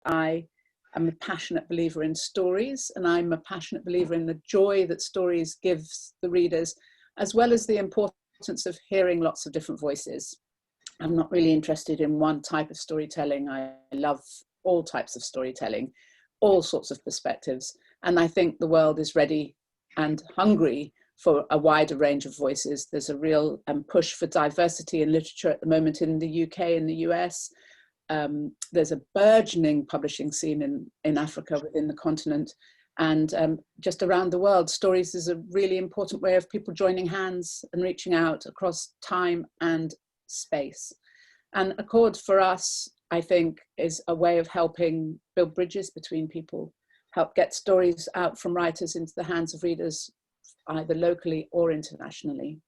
I am a passionate believer in stories, and I'm a passionate believer in the joy that stories gives the readers, as well as the importance of hearing lots of different voices. I'm not really interested in one type of storytelling. I love all types of storytelling, all sorts of perspectives. And I think the world is ready and hungry for a wider range of voices. There's a real push for diversity in literature at the moment in the UK and the US. There's a burgeoning publishing scene in Africa, within the continent, and just around the world. Stories is a really important way of people joining hands and reaching out across time and space. And Accord for us, I think, is a way of helping build bridges between people, help get stories out from writers into the hands of readers, either locally or internationally.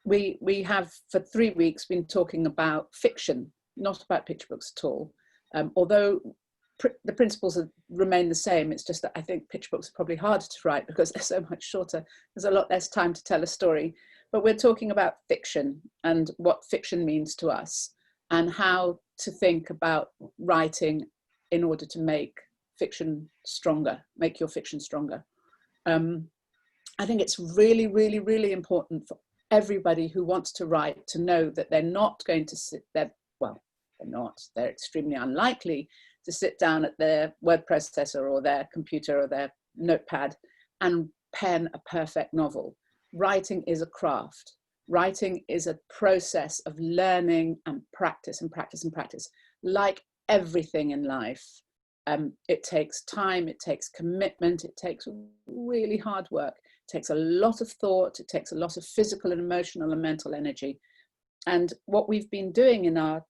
We have for 3 weeks been talking about fiction, not about picture books at all. Although the principles remain the same, it's just that I think picture books are probably harder to write because they're so much shorter. There's a lot less time to tell a story. But we're talking about fiction and what fiction means to us, and how to think about writing in order to make fiction stronger, make your fiction stronger. I think it's really, really, really important for everybody who wants to write to know that they're not going to sit there, well, they're extremely unlikely to sit down at their word processor or their computer or their notepad and pen a perfect novel. Writing is a craft. Writing is a process of learning and practice and practice and practice. Like everything in life, it takes time, it takes commitment, it takes really hard work, it takes a lot of thought, it takes a lot of physical and emotional and mental energy. And what we've been doing in our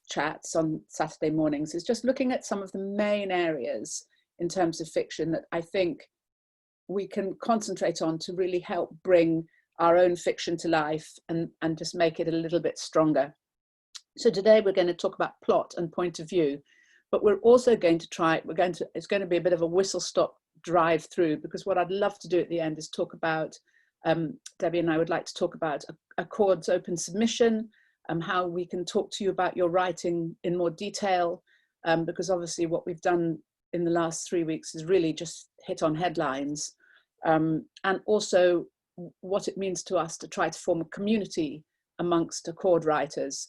chats on Saturday mornings is just looking at some of the main areas in terms of fiction that I think we can concentrate on to really help bring our own fiction to life and just make it a little bit stronger. So today we're going to talk about plot and point of view, but we're also going to it's going to be a bit of a whistle-stop drive through, because what I'd love to do at the end is talk about, Debbie and I would like to talk about Accord's open submission, how we can talk to you about your writing in more detail, because obviously what we've done in the last 3 weeks is really just hit on headlines, and also what it means to us to try to form a community amongst Accord writers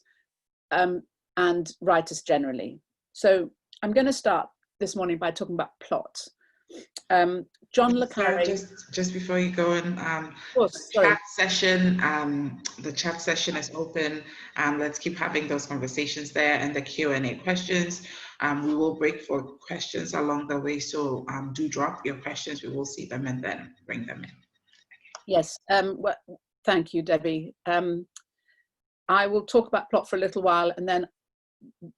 and writers generally. So I'm going to start this morning by talking about plot. John le Carre. Just before you go in, the chat session is open. Let's keep having those conversations there, and the Q&A questions. We will break for questions along the way, so do drop your questions. We will see them and then bring them in. Yes, well, thank you, Debbie. I will talk about plot for a little while, and then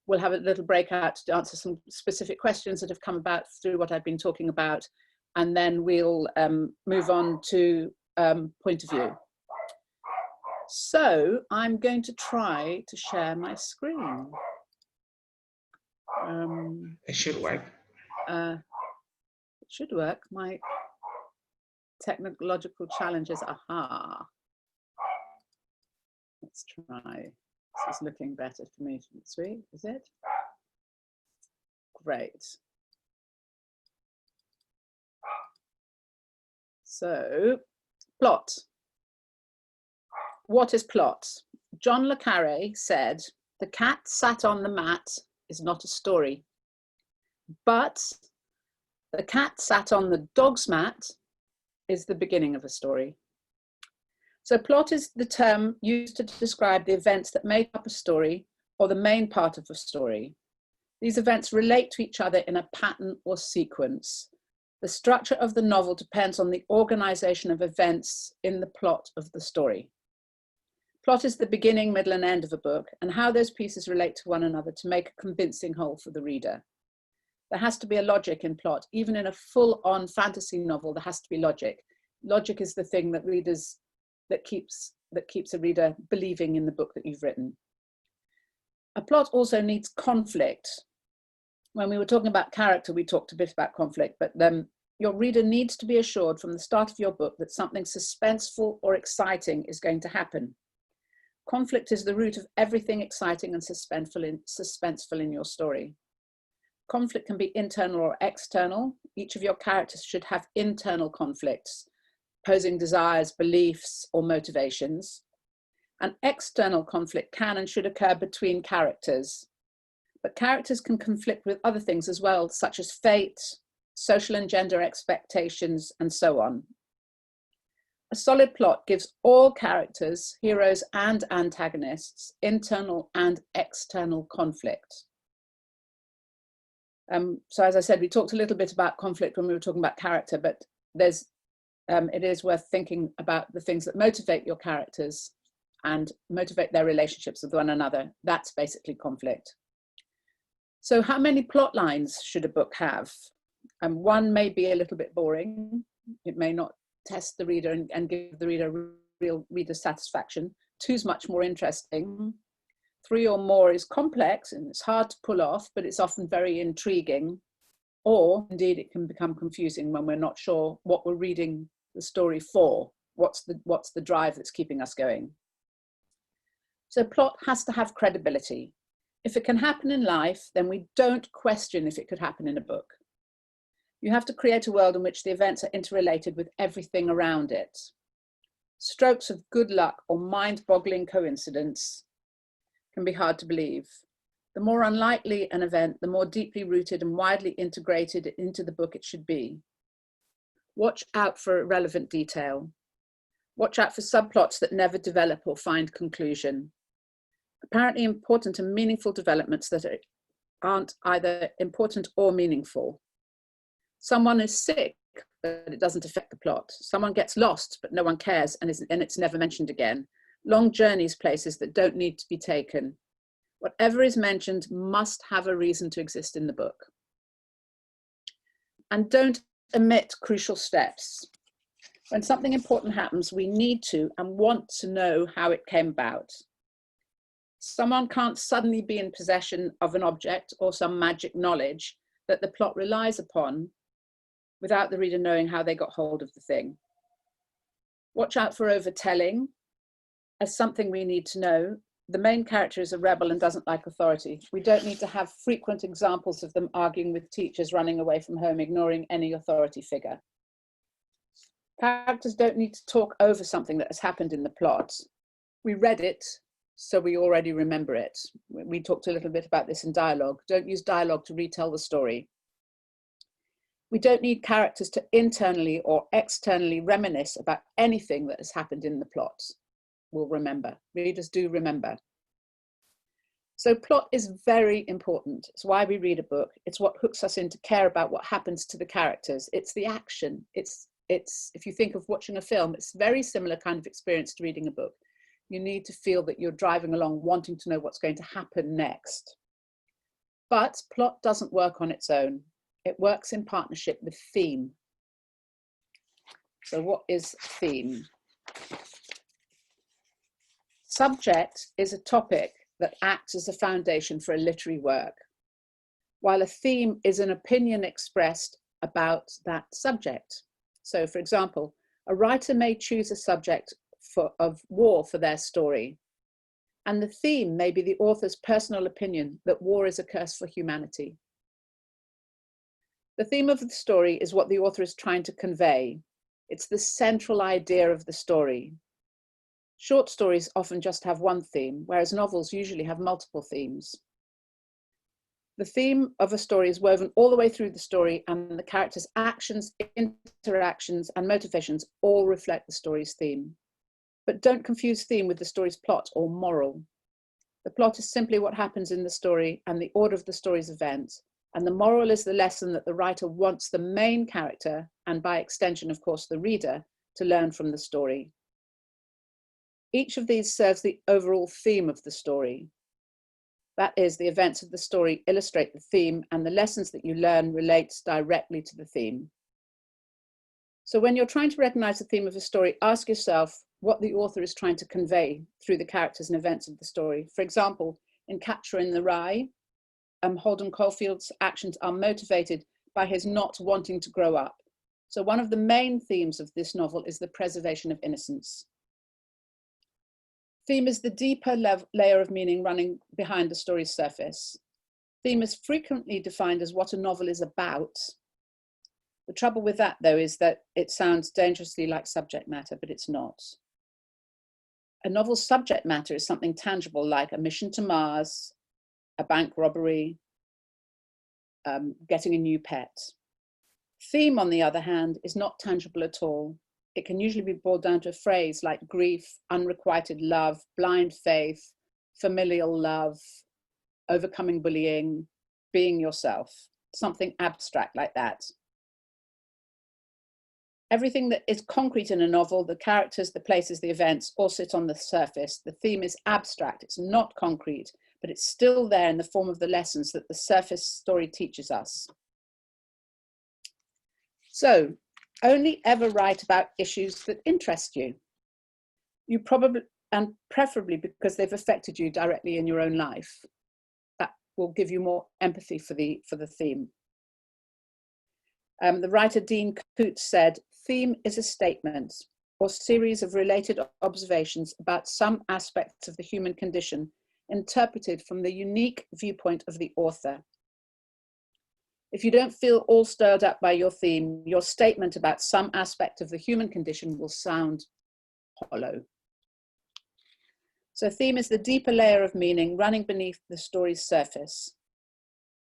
we'll have a little breakout to answer some specific questions that have come about through what I've been talking about, and then we'll move on to point of view. So I'm going to try to share my screen. It should work. It should work. My technological challenges. Aha. Let's try. This is looking better for me. Sweet, is it? Great. So, plot. What is plot? John le Carre said, "The cat sat on the mat is not a story, but the cat sat on the dog's mat is the beginning of a story." So plot is the term used to describe the events that make up a story or the main part of a story. These events relate to each other in a pattern or sequence. The structure of the novel depends on the organization of events in the plot of the story. Plot is the beginning, middle, and end of a book, and how those pieces relate to one another to make a convincing whole for the reader. There has to be a logic in plot. Even in a full-on fantasy novel, there has to be logic. Logic is the thing that keeps a reader believing in the book that you've written. A plot also needs conflict. When we were talking about character, we talked a bit about conflict, but your reader needs to be assured from the start of your book that something suspenseful or exciting is going to happen. Conflict is the root of everything exciting and suspenseful in your story. Conflict can be internal or external. Each of your characters should have internal conflicts, posing desires, beliefs, or motivations. An external conflict can and should occur between characters, but characters can conflict with other things as well, such as fate, social and gender expectations, and so on. A solid plot gives all characters, heroes and antagonists, internal and external conflict. So as I said, we talked a little bit about conflict when we were talking about character, but it is worth thinking about the things that motivate your characters and motivate their relationships with one another. That's basically conflict. So how many plot lines should a book have? One may be a little bit boring. It may not test the reader and give the reader real reader satisfaction. 2 is much more interesting. 3 or more is complex and it's hard to pull off, but it's often very intriguing. Or indeed, it can become confusing when we're not sure what we're reading the story for. What's the drive that's keeping us going? So plot has to have credibility. If it can happen in life, then we don't question if it could happen in a book. You have to create a world in which the events are interrelated with everything around it. Strokes of good luck or mind-boggling coincidence can be hard to believe. The more unlikely an event, the more deeply rooted and widely integrated into the book it should be. Watch out for irrelevant detail. Watch out for subplots that never develop or find conclusion. Apparently important and meaningful developments that aren't either important or meaningful. Someone is sick, but it doesn't affect the plot. Someone gets lost, but no one cares, and it's never mentioned again. Long journeys, places that don't need to be taken. Whatever is mentioned must have a reason to exist in the book. And don't omit crucial steps. When something important happens, we need to and want to know how it came about. Someone can't suddenly be in possession of an object or some magic knowledge that the plot relies upon without the reader knowing how they got hold of the thing. Watch out for overtelling. As something we need to know, the main character is a rebel and doesn't like authority. We don't need to have frequent examples of them arguing with teachers, running away from home, ignoring any authority figure. Characters don't need to talk over something that has happened in the plot. We read it, so we already remember it. We talked a little bit about this in dialogue. Don't use dialogue to retell the story. We don't need characters to internally or externally reminisce about anything that has happened in the plot. We'll remember. Readers do remember. So plot is very important. It's why we read a book. It's what hooks us in to care about what happens to the characters. It's the action. It's if you think of watching a film, it's a very similar kind of experience to reading a book. You need to feel that you're driving along wanting to know what's going to happen next. But plot doesn't work on its own. It works in partnership with theme. So what is theme? Subject is a topic that acts as a foundation for a literary work, while a theme is an opinion expressed about that subject. So, for example, a writer may choose a subject of war for their story, and the theme may be the author's personal opinion that war is a curse for humanity. The theme of the story is what the author is trying to convey. It's the central idea of the story. Short stories often just have one theme, whereas novels usually have multiple themes. The theme of a story is woven all the way through the story, and the characters' actions, interactions, and motivations all reflect the story's theme. But don't confuse theme with the story's plot or moral. The plot is simply what happens in the story and the order of the story's events, and the moral is the lesson that the writer wants the main character, and by extension, of course, the reader, to learn from the story. Each of these serves the overall theme of the story. That is, the events of the story illustrate the theme, and the lessons that you learn relate directly to the theme. So when you're trying to recognize the theme of a story, ask yourself what the author is trying to convey through the characters and events of the story. For example, in Catcher in the Rye, Holden Caulfield's actions are motivated by his not wanting to grow up. So one of the main themes of this novel is the preservation of innocence. Theme is the deeper layer of meaning running behind the story's surface. Theme is frequently defined as what a novel is about. The trouble with that, though, is that it sounds dangerously like subject matter, but it's not. A novel's subject matter is something tangible like a mission to Mars, a bank robbery, getting a new pet. Theme, on the other hand, is not tangible at all. It can usually be boiled down to a phrase like grief, unrequited love, blind faith, familial love, overcoming bullying, being yourself, something abstract like that. Everything that is concrete in a novel, the characters, the places, the events, all sit on the surface. The theme is abstract, it's not concrete, but it's still there in the form of the lessons that the surface story teaches us. So, only ever write about issues that interest you. You probably, and preferably because they've affected you directly in your own life. That will give you more empathy for the theme. The writer Dean Coots said, "Theme is a statement or series of related observations about some aspects of the human condition interpreted from the unique viewpoint of the author." If you don't feel all stirred up by your theme, your statement about some aspect of the human condition will sound hollow. So theme is the deeper layer of meaning running beneath the story's surface.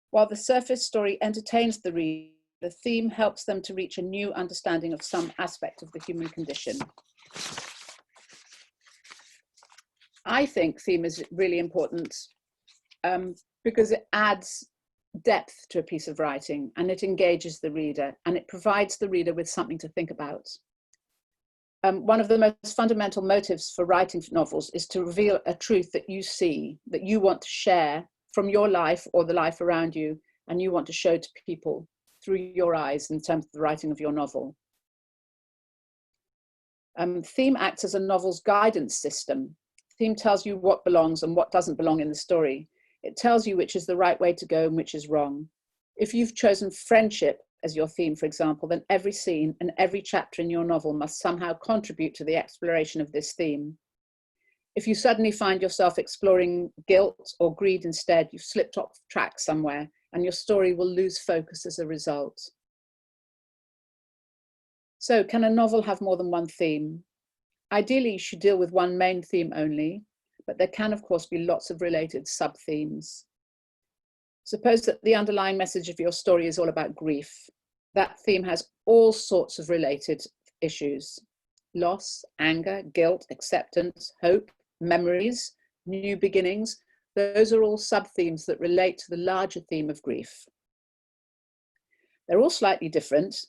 While the surface story entertains the reader, the theme helps them to reach a new understanding of some aspect of the human condition. I think theme is really important because it adds depth to a piece of writing, and it engages the reader, and it provides the reader with something to think about. One of the most fundamental motives for writing novels is to reveal a truth that you see, that you want to share from your life or the life around you, and you want to show to people through your eyes in terms of the writing of your novel. Theme acts as a novel's guidance system. Theme tells you what belongs and what doesn't belong in the story. It tells you which is the right way to go and which is wrong. If you've chosen friendship as your theme, for example, then every scene and every chapter in your novel must somehow contribute to the exploration of this theme. If you suddenly find yourself exploring guilt or greed instead, you've slipped off track somewhere, and your story will lose focus as a result. So, can a novel have more than one theme? Ideally, you should deal with one main theme only, but there can, of course, be lots of related sub-themes. Suppose that the underlying message of your story is all about grief. That theme has all sorts of related issues: loss, anger, guilt, acceptance, hope, memories, new beginnings. Those are all sub-themes that relate to the larger theme of grief. They're all slightly different,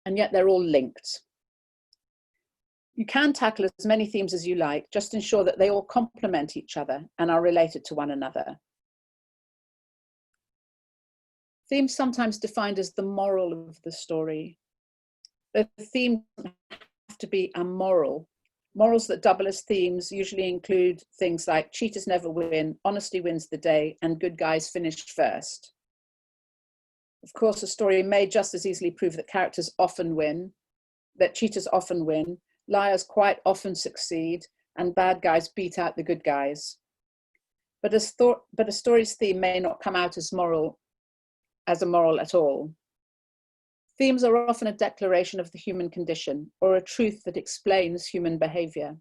and yet they're all linked. You can tackle as many themes as you like, just ensure that they all complement each other and are related to one another. Themes sometimes defined as the moral of the story. The theme doesn't have to be amoral. Morals that double as themes usually include things like cheaters never win, honesty wins the day, and good guys finished first. Of course, a story may just as easily prove that characters often win, that cheaters often win, liars quite often succeed, and bad guys beat out the good guys. But a story's theme may not come out as moral at all. Themes are often a declaration of the human condition or a truth that explains human behavior.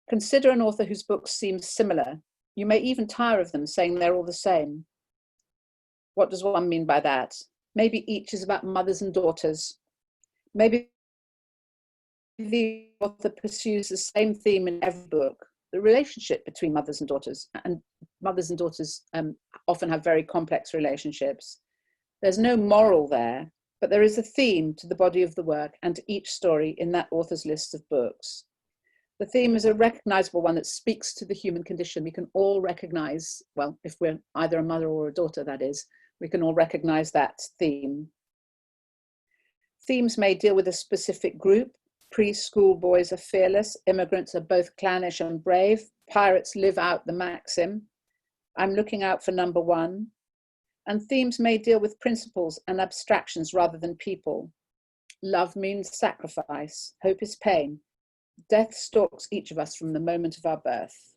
Consider an author whose books seem similar. You may even tire of them saying they're all the same. What does one mean by that? Maybe each is about mothers and daughters. Maybe the author pursues the same theme in every book, the relationship between mothers and daughters often have very complex relationships. There's no moral there, but there is a theme to the body of the work and to each story in that author's list of books. The theme is a recognizable one that speaks to the human condition. We can all recognize, well, if we're either a mother or a daughter, that is, we can all recognize that theme. Themes may deal with a specific group. Preschool boys are fearless, immigrants are both clannish and brave, pirates live out the maxim, I'm looking out for number one. And themes may deal with principles and abstractions rather than people. Love means sacrifice, hope is pain, Death stalks each of us from the moment of our birth.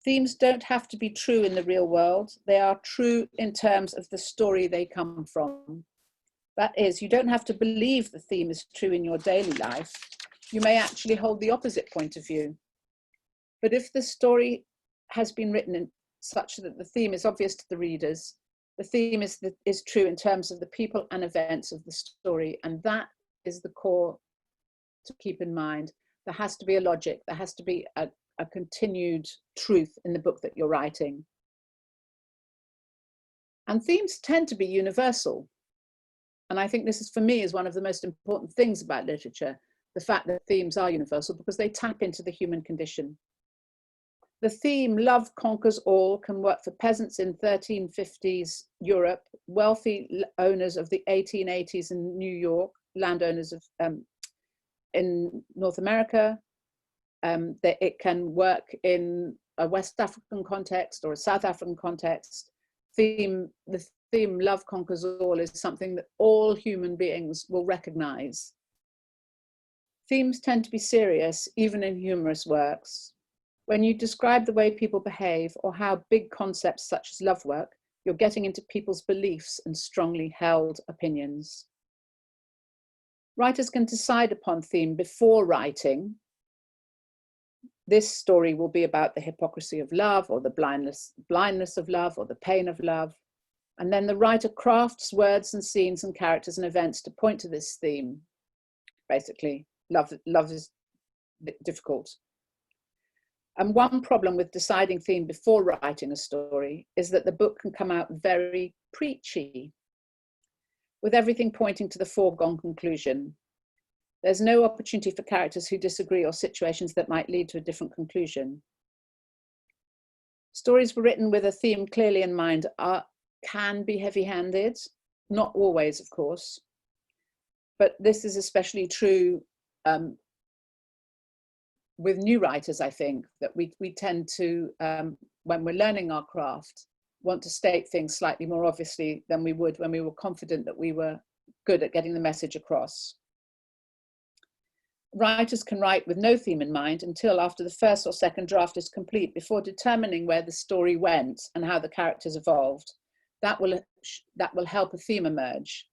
Themes don't have to be true in the real world. They are true in terms of the story they come from. That is, you don't have to believe the theme is true in your daily life. You may actually hold the opposite point of view. But if the story has been written in such that the theme is obvious to the readers, the theme is true in terms of the people and events of the story. And that is the core to keep in mind. There has to be a logic. There has to be a continued truth in the book that you're writing. And themes tend to be universal. And I think this is, for me, is one of the most important things about literature, the fact that themes are universal, because they tap into the human condition. The theme, love conquers all, can work for peasants in 1350s Europe, wealthy owners of the 1880s in New York, landowners of in North America. That it can work in a West African context or a South African context. The theme, love conquers all, is something that all human beings will recognize. Themes tend to be serious, even in humorous works. When you describe the way people behave or how big concepts such as love work, you're getting into people's beliefs and strongly held opinions. Writers can decide upon theme before writing. This story will be about the hypocrisy of love, or the blindness of love, or the pain of love. And then the writer crafts words and scenes and characters and events to point to this theme. Basically, love is difficult. And one problem with deciding theme before writing a story is that the book can come out very preachy, with everything pointing to the foregone conclusion. There's no opportunity for characters who disagree or situations that might lead to a different conclusion. Stories written with a theme clearly in mind can be heavy-handed, not always, of course, but this is especially true with new writers. I think that we tend to, when we're learning our craft, want to state things slightly more obviously than we would when we were confident that we were good at getting the message across. Writers can write with no theme in mind until after the first or second draft is complete, before determining where the story went and how the characters evolved. That will help a theme emerge.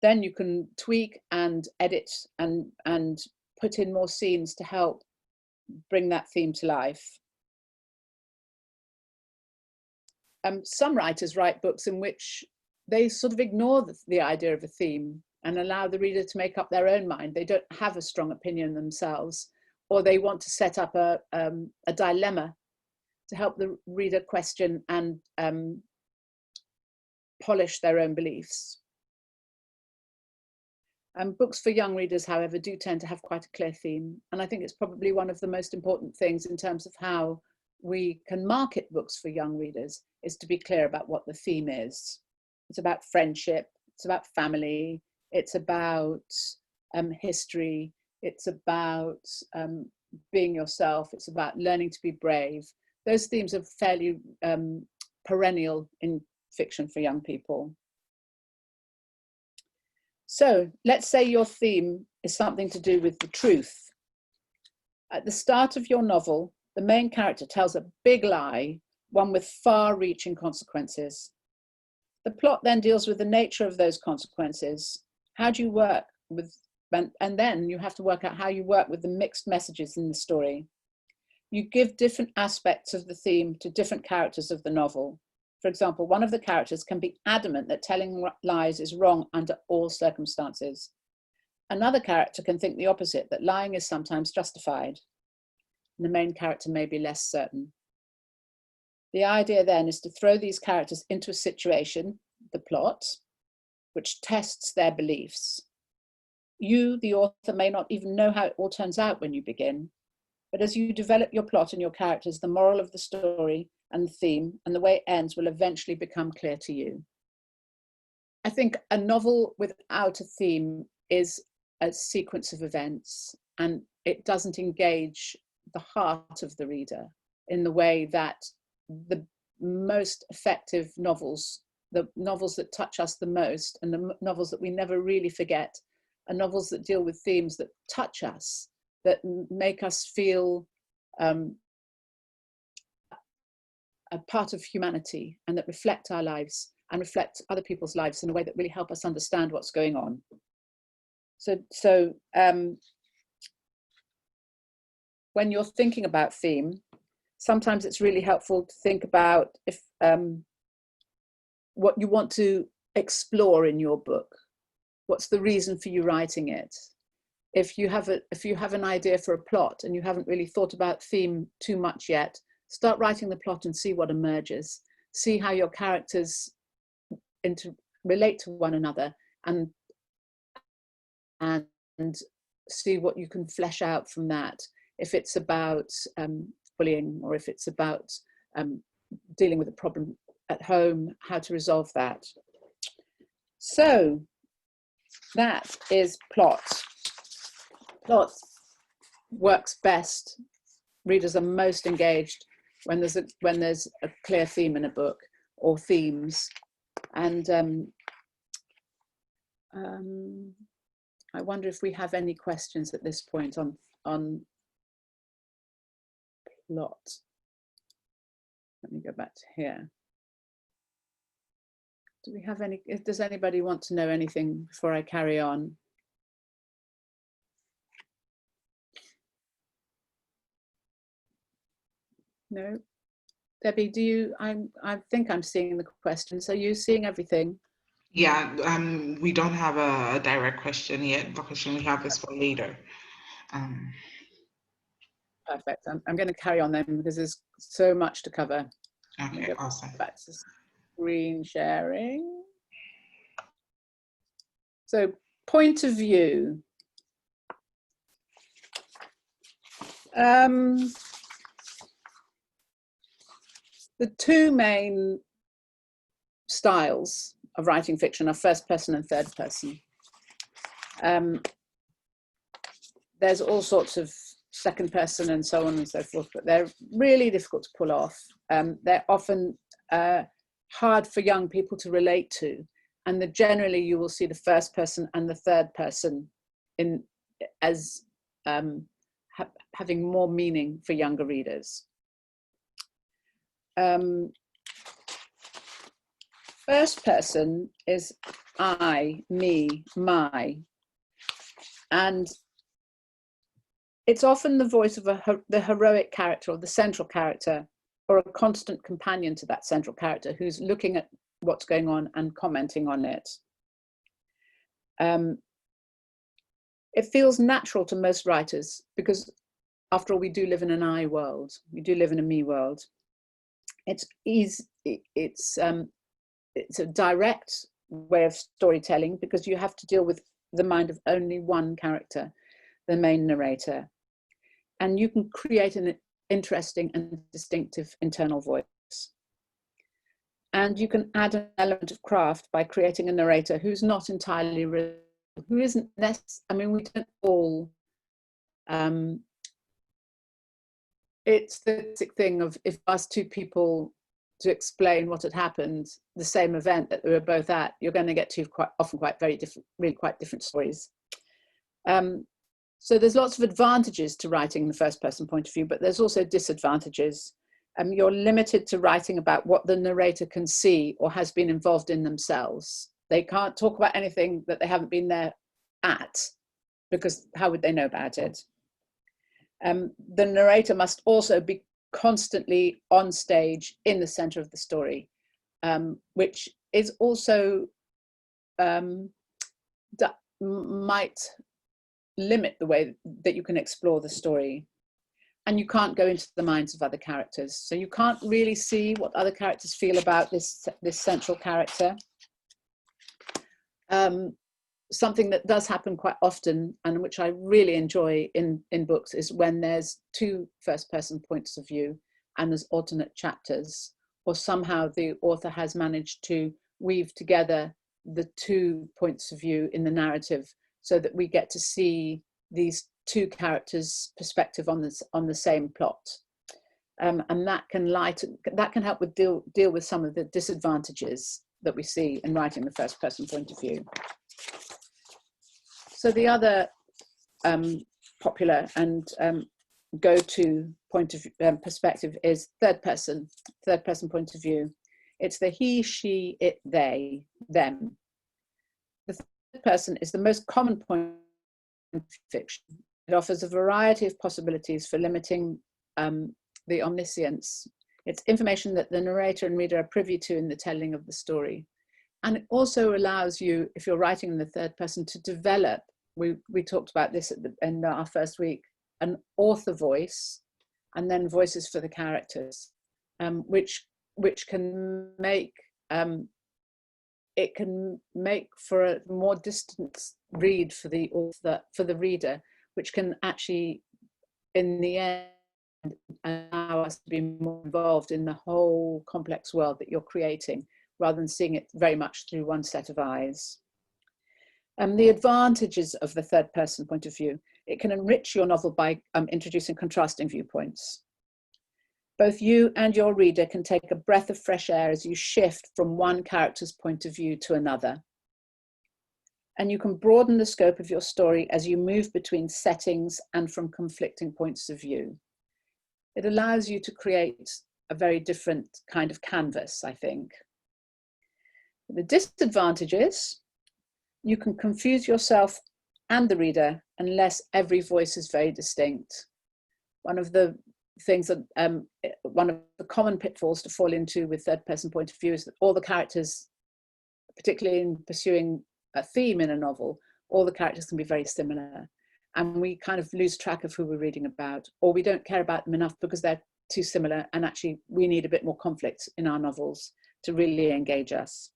Then you can tweak and edit and put in more scenes to help bring that theme to life. Some writers write books in which they sort of ignore the idea of a theme and allow the reader to make up their own mind. They don't have a strong opinion themselves, or they want to set up a dilemma to help the reader question and polish their own beliefs. Books for young readers, however, do tend to have quite a clear theme. And I think it's probably one of the most important things in terms of how we can market books for young readers, is to be clear about what the theme is. It's about friendship, it's about family, it's about history, it's about being yourself, it's about learning to be brave. Those themes are fairly perennial in fiction for young people. So let's say your theme is something to do with the truth. At the start of your novel, the main character tells a big lie, one with far-reaching consequences. The plot then deals with the nature of those consequences. How do you work with, and then you have to work out how you work with the mixed messages in the story. You give different aspects of the theme to different characters of the novel. For example, one of the characters can be adamant that telling lies is wrong under all circumstances. Another character can think the opposite, that lying is sometimes justified. And the main character may be less certain. The idea then is to throw these characters into a situation, the plot, which tests their beliefs. You, the author, may not even know how it all turns out when you begin, but as you develop your plot and your characters, the moral of the story and the theme and the way it ends will eventually become clear to you. I think a novel without a theme is a sequence of events, and it doesn't engage the heart of the reader in the way that the most effective novels, the novels that touch us the most, and the novels that we never really forget, are novels that deal with themes that touch us, that make us feel a part of humanity, and that reflect our lives and reflect other people's lives in a way that really help us understand what's going on. So when you're thinking about theme, sometimes it's really helpful to think about if what you want to explore in your book. What's the reason for you writing it? If you have an idea for a plot and you haven't really thought about theme too much yet, start writing the plot and see what emerges. See how your characters relate to one another, and see what you can flesh out from that. If it's about bullying, or if it's about dealing with a problem at home, how to resolve that. So that is plot. Plot works best. Readers are most engaged when there's a clear theme in a book, or themes. And I wonder if we have any questions at this point on plot. Let me go back to here. Do we have any? Does anybody want to know anything before I carry on? No. Debbie, do you? I think I'm seeing the questions. Are you seeing everything? Yeah, we don't have a direct question yet. The question we have is for later. Perfect. I'm going to carry on then, because there's so much to cover. Okay, awesome. Back to screen sharing. So, point of view. The two main styles of writing fiction are first person and third person. There's all sorts of second person and so on and so forth, but they're really difficult to pull off. They're often hard for young people to relate to, and generally you will see the first person and the third person as having more meaning for younger readers. First person is I, me, my, and it's often the voice of the heroic character, or the central character, or a constant companion to that central character who's looking at what's going on and commenting on it. It feels natural to most writers, because after all, we do live in an I world. We do live in a me world. It's a direct way of storytelling, because you have to deal with the mind of only one character, the main narrator. And you can create an interesting and distinctive internal voice. And you can add an element of craft by creating a narrator who's not entirely real, who isn't necessarily, I mean, we don't all, it's the basic thing of, if you ask two people to explain what had happened, the same event that they were both at, you're going to get two quite different stories. So there's lots of advantages to writing in the first person point of view, but there's also disadvantages. You're limited to writing about what the narrator can see or has been involved in themselves. They can't talk about anything that they haven't been there at, because how would they know about it? The narrator must also be constantly on stage in the center of the story, which is also might limit the way that you can explore the story. And you can't go into the minds of other characters, so you can't really see what other characters feel about this central character. Something that does happen quite often, and which I really enjoy in books, is when there's two first-person points of view and there's alternate chapters, or somehow the author has managed to weave together the two points of view in the narrative, so that we get to see these two characters' perspective on the same plot, and that can help with deal with some of the disadvantages that we see in writing the first-person point of view. So the other popular and go-to point of perspective is third person point of view. It's the he, she, it, they, them. The third person is the most common point of fiction. It offers a variety of possibilities for limiting the omniscience. It's information that the narrator and reader are privy to in the telling of the story. And it also allows you, if you're writing in the third person, to develop, we talked about this in our first week, an author voice, and then voices for the characters, which can make, it can make for a more distant read for the author, for the reader, which can actually, in the end, allow us to be more involved in the whole complex world that you're creating, rather than seeing it very much through one set of eyes. The advantages of the third person point of view: it can enrich your novel by introducing contrasting viewpoints. Both you and your reader can take a breath of fresh air as you shift from one character's point of view to another. And you can broaden the scope of your story as you move between settings and from conflicting points of view. It allows you to create a very different kind of canvas, I think. The disadvantages: you can confuse yourself and the reader unless every voice is very distinct. One of the things that, one of the common pitfalls to fall into with third person point of view is that all the characters, particularly in pursuing a theme in a novel, all the characters can be very similar. And we kind of lose track of who we're reading about, or we don't care about them enough because they're too similar, and actually we need a bit more conflict in our novels to really engage us.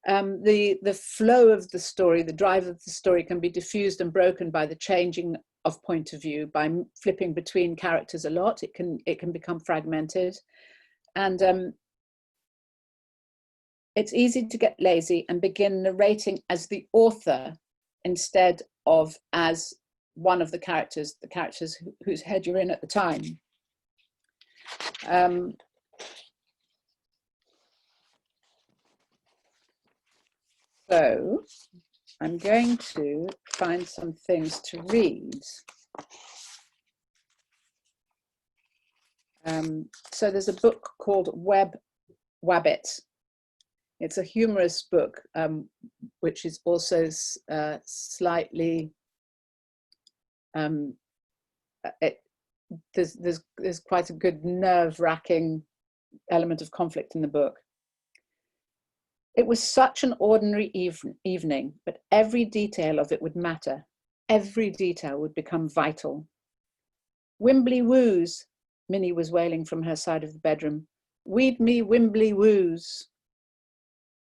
The flow of the story, the drive of the story, can be diffused and broken by the changing of point of view, by flipping between characters a lot. It can become fragmented, and it's easy to get lazy and begin narrating as the author instead of as one of the characters whose head you're in at the time. So I'm going to find some things to read. So there's a book called Wabbit. It's a humorous book, which is also slightly, there's quite a good nerve-wracking element of conflict in the book. It was such an ordinary evening, but every detail of it would matter. Every detail would become vital. Wimbly woos, Minnie was wailing from her side of the bedroom. Weed me wimbly woos.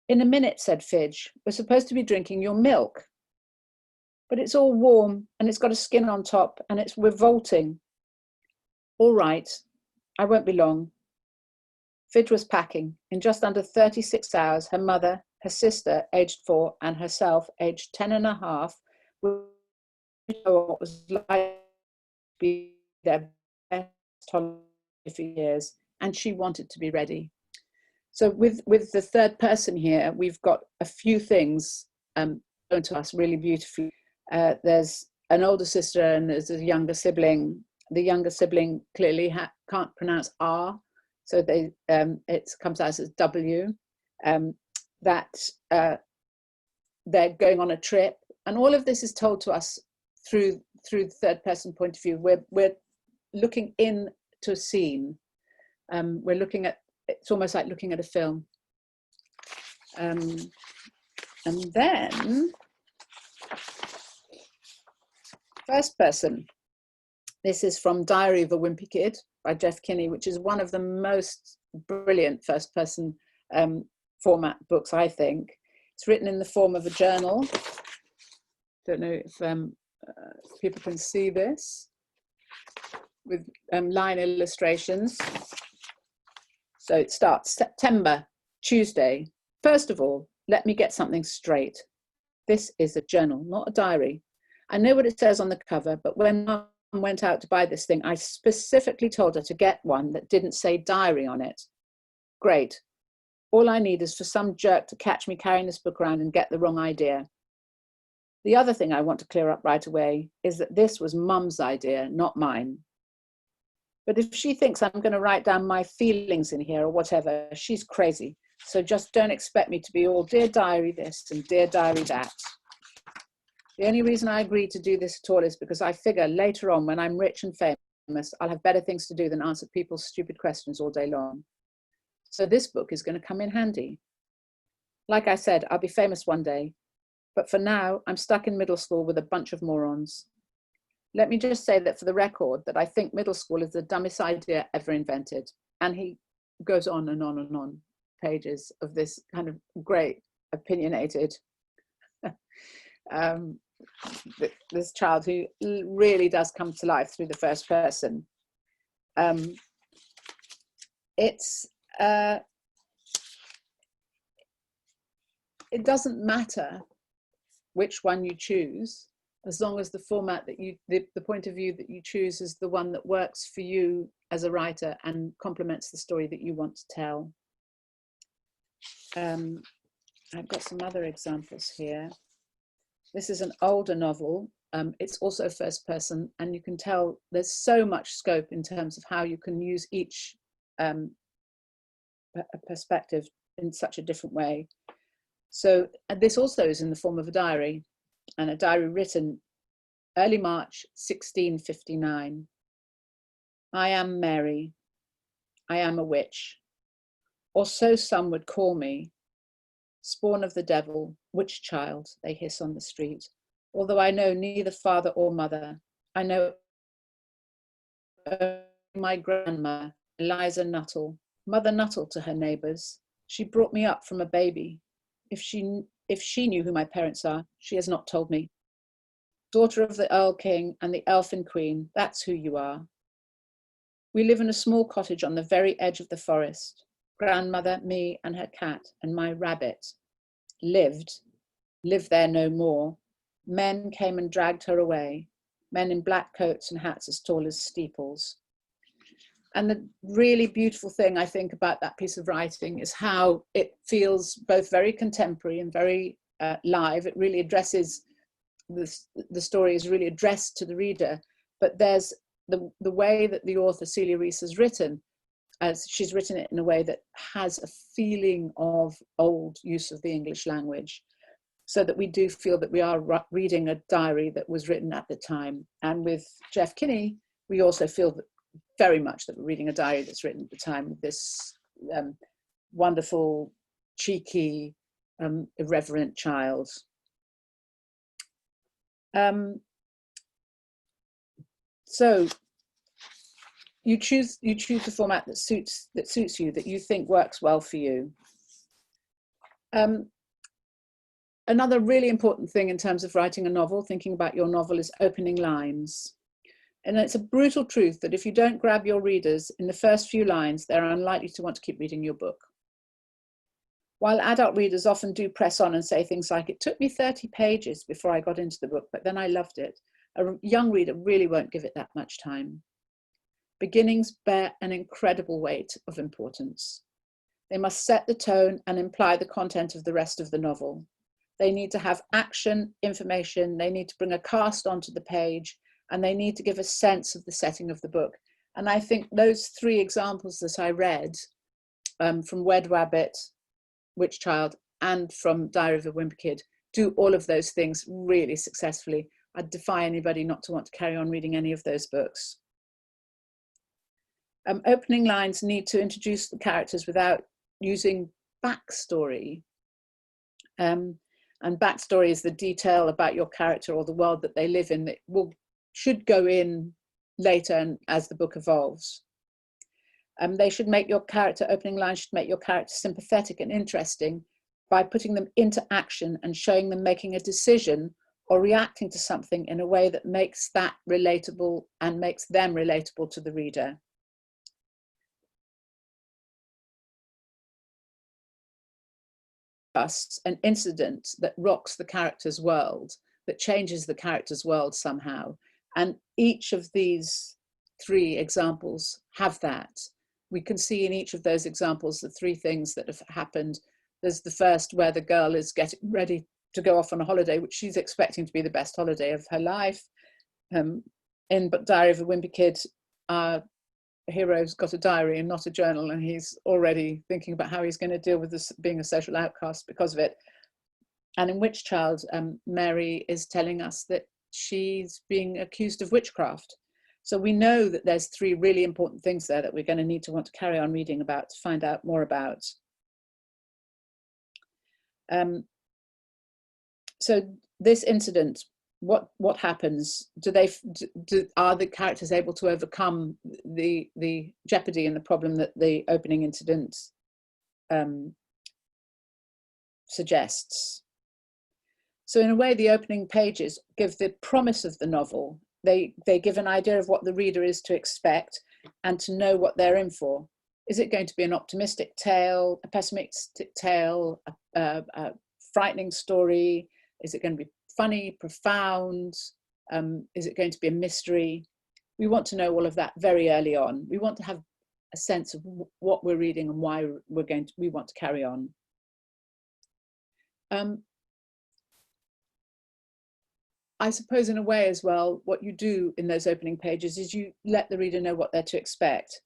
In a minute, said Fidge. We're supposed to be drinking your milk. But it's all warm, and it's got a skin on top, and it's revolting. All right, I won't be long. Fidge was packing. In just under 36 hours, her mother, her sister, aged 4, and herself, aged 10 and a half, would know what was like to be their best holiday for years, and she wanted to be ready. So with the third person here, we've got a few things shown to us really beautifully. There's an older sister and there's a younger sibling. The younger sibling clearly can't pronounce R, so it comes out as W. That they're going on a trip, and all of this is told to us through the third person point of view. We're looking into a scene. We're looking at, it's almost like looking at a film. And then first person. This is from Diary of a Wimpy Kid by Jeff Kinney, which is one of the most brilliant first person format books, I think. It's written in the form of a journal. Don't know if people can see this, with line illustrations. So it starts September, Tuesday. First of all, let me get something straight. This is a journal, not a diary. I know what it says on the cover, but when Mum went out to buy this thing, I specifically told her to get one that didn't say diary on it. Great. All I need is for some jerk to catch me carrying this book around and get the wrong idea. The other thing I want to clear up right away is that this was Mum's idea, not mine. But if she thinks I'm going to write down my feelings in here or whatever, she's crazy. So just don't expect me to be all dear diary this and dear diary that. The only reason I agreed to do this at all is because I figure later on, when I'm rich and famous, I'll have better things to do than answer people's stupid questions all day long. So this book is going to come in handy. Like I said, I'll be famous one day, but for now, I'm stuck in middle school with a bunch of morons. Let me just say that for the record, that I think middle school is the dumbest idea ever invented. And he goes on and on and on pages of this kind of great, opinionated, this child who really does come to life through the first person. It doesn't matter which one you choose, as long as the format that the point of view that you choose is the one that works for you as a writer and complements the story that you want to tell. I've got some other examples here. This is an older novel. It's also first person, and you can tell there's so much scope in terms of how you can use each perspective in such a different way. So this also is in the form of a diary, and a diary written early March 1659. I am Mary. I am a witch, or so some would call me. Spawn of the devil, witch child, they hiss on the street. Although I know neither father or mother, I know my grandma, Eliza Nuttall, Mother Nuttall to her neighbours. She brought me up from a baby. If she knew who my parents are, she has not told me. Daughter of the Earl King and the Elfin Queen, that's who you are. We live in a small cottage on the very edge of the forest. Grandmother, me and her cat and my rabbit lived there no more. Men came and dragged her away, men in black coats and hats as tall as steeples. And the really beautiful thing I think about that piece of writing is how it feels both very contemporary and very live. It really addresses, the story is really addressed to the reader, but there's the way that the author Celia Rees has written, as she's written it in a way that has a feeling of old use of the English language, so that we do feel that we are reading a diary that was written at the time. And with Jeff Kinney, we also feel that very much that we're reading a diary that's written at the time with this wonderful, cheeky, irreverent child. So you choose the format that suits you, that you think works well for you. Another really important thing in terms of writing a novel, thinking about your novel, is opening lines. And it's a brutal truth that if you don't grab your readers in the first few lines, they're unlikely to want to keep reading your book. While adult readers often do press on and say things like, it took me 30 pages before I got into the book, but then I loved it, a young reader really won't give it that much time. Beginnings bear an incredible weight of importance. They must set the tone and imply the content of the rest of the novel. They need to have action, information, they need to bring a cast onto the page, and they need to give a sense of the setting of the book. And I think those three examples that I read from Wed Rabbit, Witch Child, and from Diary of a Wimpy Kid do all of those things really successfully. I'd defy anybody not to want to carry on reading any of those books. Opening lines need to introduce the characters without using backstory. And backstory is the detail about your character or the world that they live in that should go in later and as the book evolves. They should make your character, opening lines should make your character sympathetic and interesting by putting them into action and showing them making a decision or reacting to something in a way that makes that relatable and makes them relatable to the reader. An incident that rocks the character's world, that changes the character's world somehow. And each of these three examples have that. We can see in each of those examples the three things that have happened. There's the first where the girl is getting ready to go off on a holiday, which she's expecting to be the best holiday of her life. In Diary of a Wimpy Kid, our hero's got a diary and not a journal, and he's already thinking about how he's going to deal with this being a social outcast because of it. And in Witch Child, Mary is telling us that she's being accused of witchcraft. So we know that there's 3 really important things there that we're going to need to want to carry on reading about to find out more about. So this incident, what happens? Are the characters able to overcome the jeopardy and the problem that the opening incident suggests? So in a way, the opening pages give the promise of the novel. They give an idea of what the reader is to expect and to know what they're in for. Is it going to be an optimistic tale, a pessimistic tale, a frightening story? Is it going to be funny, profound? Is it going to be a mystery? We want to know all of that very early on. We want to have a sense of what we're reading and why we want to carry on. I suppose in a way as well, what you do in those opening pages is you let the reader know what they're to expect.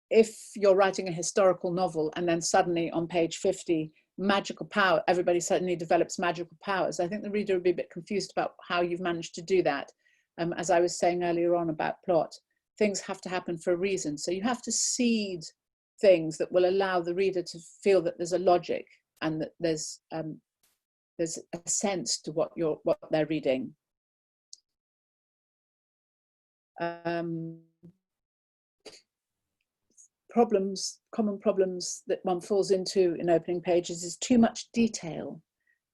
If you're writing a historical novel and then suddenly on page 50, magical power, everybody suddenly develops magical powers, I think the reader would be a bit confused about how you've managed to do that. As I was saying earlier on about plot, things have to happen for a reason. So you have to seed things that will allow the reader to feel that there's a logic and that there's a sense to what they're reading. Common problems that one falls into in opening pages is too much detail.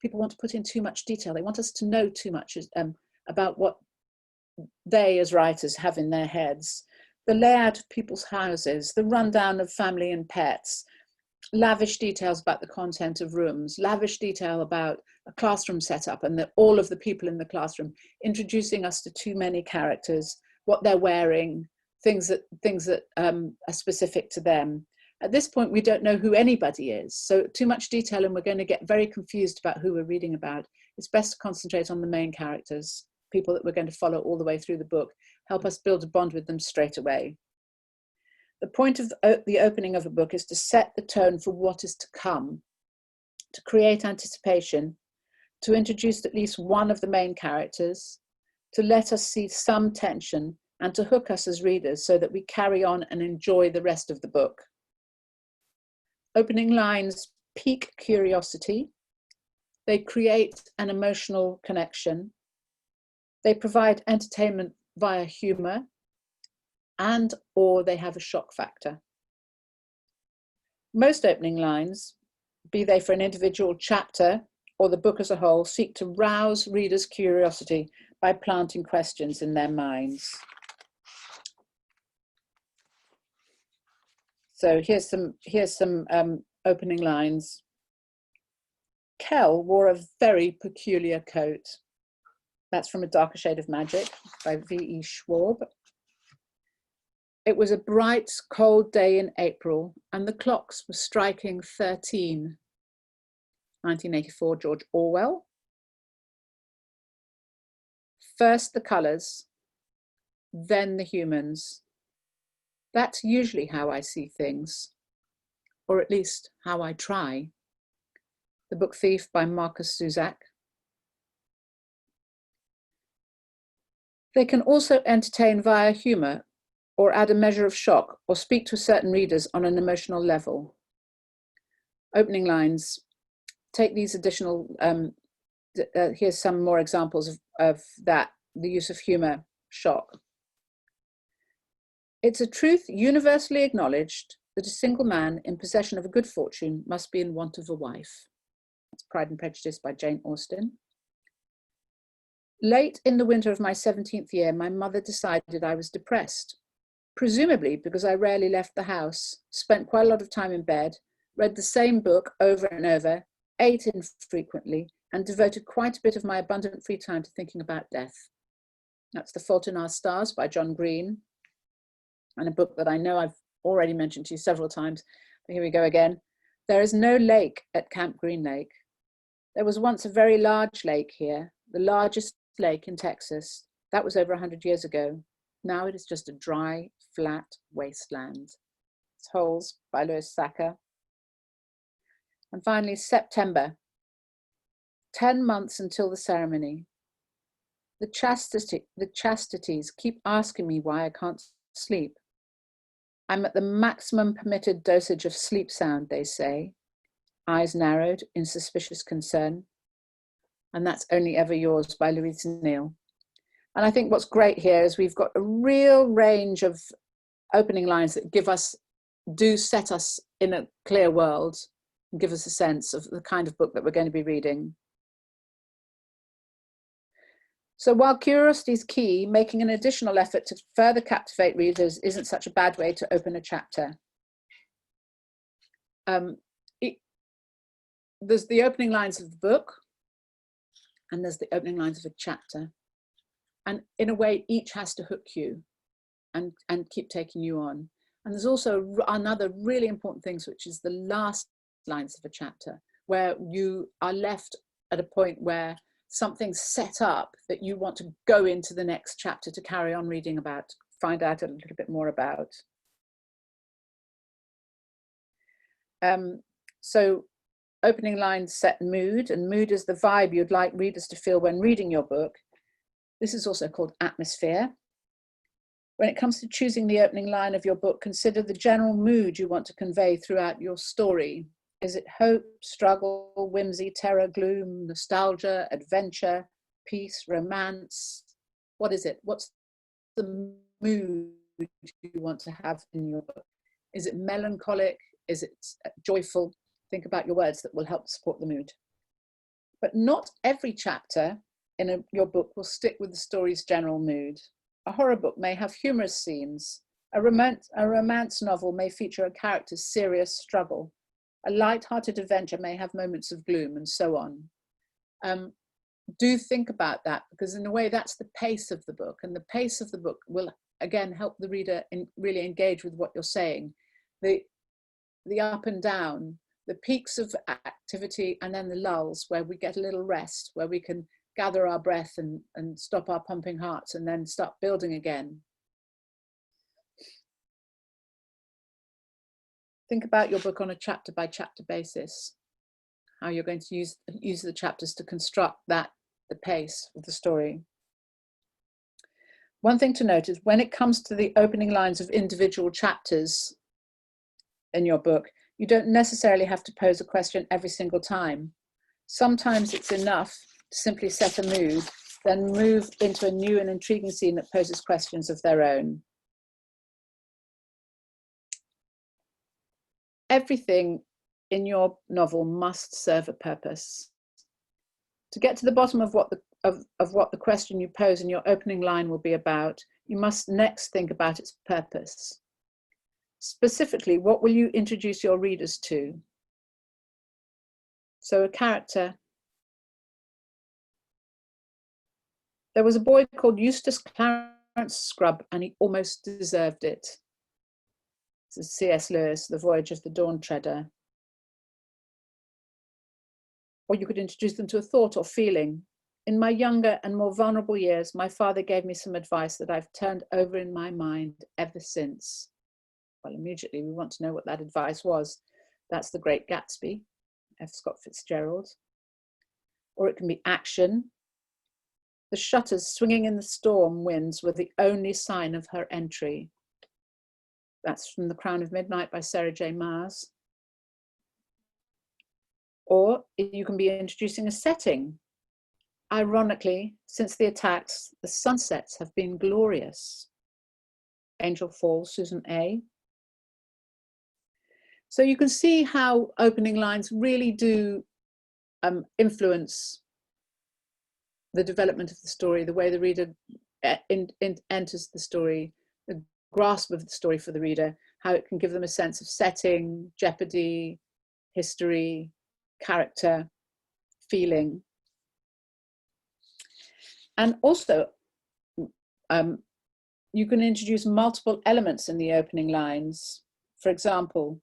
People want to put in too much detail. They want us to know too much about what they as writers have in their heads. The layout of people's houses, the rundown of family and pets, lavish details about the content of rooms, lavish detail about a classroom setup and all of the people in the classroom, introducing us to too many characters, what they're wearing, things that are specific to them. At this point, we don't know who anybody is. So too much detail and we're going to get very confused about who we're reading about. It's best to concentrate on the main characters, people that we're going to follow all the way through the book, help us build a bond with them straight away. The point of the opening of a book is to set the tone for what is to come, to create anticipation, to introduce at least one of the main characters, to let us see some tension, and to hook us as readers so that we carry on and enjoy the rest of the book. Opening lines pique curiosity. They create an emotional connection. They provide entertainment via humor, or they have a shock factor. Most opening lines, be they for an individual chapter or the book as a whole, seek to rouse readers' curiosity by planting questions in their minds. So here's some opening lines. Kell wore a very peculiar coat. That's from A Darker Shade of Magic by V.E. Schwab. It was a bright, cold day in April, and the clocks were striking 13. 1984, George Orwell. First the colours, then the humans. That's usually how I see things, or at least how I try. The Book Thief by Marcus Zusak. They can also entertain via humour, or add a measure of shock, or speak to certain readers on an emotional level. Opening lines. Take these additional, here's some more examples of that, the use of humour, shock. It's a truth universally acknowledged that a single man in possession of a good fortune must be in want of a wife. That's Pride and Prejudice by Jane Austen. Late in the winter of my 17th year, my mother decided I was depressed, presumably because I rarely left the house, spent quite a lot of time in bed, read the same book over and over, ate infrequently, and devoted quite a bit of my abundant free time to thinking about death. That's The Fault in Our Stars by John Green, and a book that I know I've already mentioned to you several times, but here we go again. There is no lake at Camp Green Lake. There was once a very large lake here, the largest lake in Texas. That was over 100 years ago. Now it is just a dry, flat wasteland. It's Holes by Louis Sachar. And finally, September. 10 months until the ceremony. The chastities keep asking me why I can't sleep. I'm at the maximum permitted dosage of sleep sound, they say. Eyes narrowed in suspicious concern. And that's Only Ever Yours by Louise Neal. And I think what's great here is we've got a real range of opening lines that do set us in a clear world and give us a sense of the kind of book that we're going to be reading. So while curiosity is key, making an additional effort to further captivate readers isn't such a bad way to open a chapter. There's the opening lines of the book, and there's the opening lines of a chapter. And in a way, each has to hook you and keep taking you on. And there's also another really important thing, which is the last lines of a chapter, where you are left at a point where something's set up that you want to go into the next chapter to carry on reading about, find out a little bit more about. So opening lines set mood, and mood is the vibe you'd like readers to feel when reading your book. This is also called atmosphere. When it comes to choosing the opening line of your book, consider the general mood you want to convey throughout your story. Is it hope, struggle, whimsy, terror, gloom, nostalgia, adventure, peace, romance? What is it? What's the mood you want to have in your book? Is it melancholic? Is it joyful? Think about your words that will help support the mood. But not every chapter in your book will stick with the story's general mood. A horror book may have humorous scenes. A romance novel may feature a character's serious struggle. A light-hearted adventure may have moments of gloom, and so on. Do think about that, because in a way that's the pace of the book, and the pace of the book will again help the reader really engage with what you're saying. The up and down, the peaks of activity, and then the lulls where we get a little rest, where we can gather our breath and stop our pumping hearts and then start building again. Think about your book on a chapter by chapter basis, how you're going to use the chapters to construct the pace of the story. One thing to note is when it comes to the opening lines of individual chapters in your book, you don't necessarily have to pose a question every single time. Sometimes it's enough to simply set a mood, then move into a new and intriguing scene that poses questions of their own. Everything in your novel must serve a purpose. To get to the bottom of what the question you pose in your opening line will be about, you must next think about its purpose. Specifically, what will you introduce your readers to? So a character. There was a boy called Eustace Clarence Scrubb, and he almost deserved it. This is C.S. Lewis, The Voyage of the Dawn Treader. Or you could introduce them to a thought or feeling. In my younger and more vulnerable years, my father gave me some advice that I've turned over in my mind ever since. Well, immediately we want to know what that advice was. That's The Great Gatsby, F. Scott Fitzgerald. Or it can be action. The shutters swinging in the storm winds were the only sign of her entry. That's from The Crown of Midnight by Sarah J. Maas. Or you can be introducing a setting. Ironically, since the attacks, the sunsets have been glorious. Angel Falls, Susan A. So you can see how opening lines really do influence the development of the story, the way the reader enters the story, the grasp of the story for the reader, how it can give them a sense of setting, jeopardy, history, character, feeling. And also, you can introduce multiple elements in the opening lines. For example,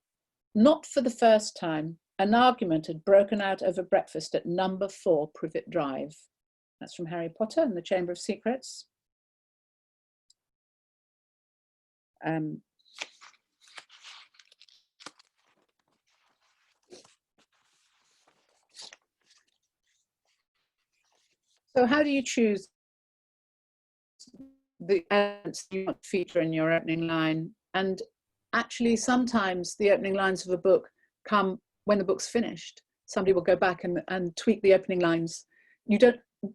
Not for the first time, an argument had broken out over breakfast at number 4 Privet Drive. That's from Harry Potter and the Chamber of Secrets. So how do you choose the elements you want to feature in your opening line? And actually, sometimes the opening lines of a book come when the book's finished. Somebody will go back and tweak the opening lines. You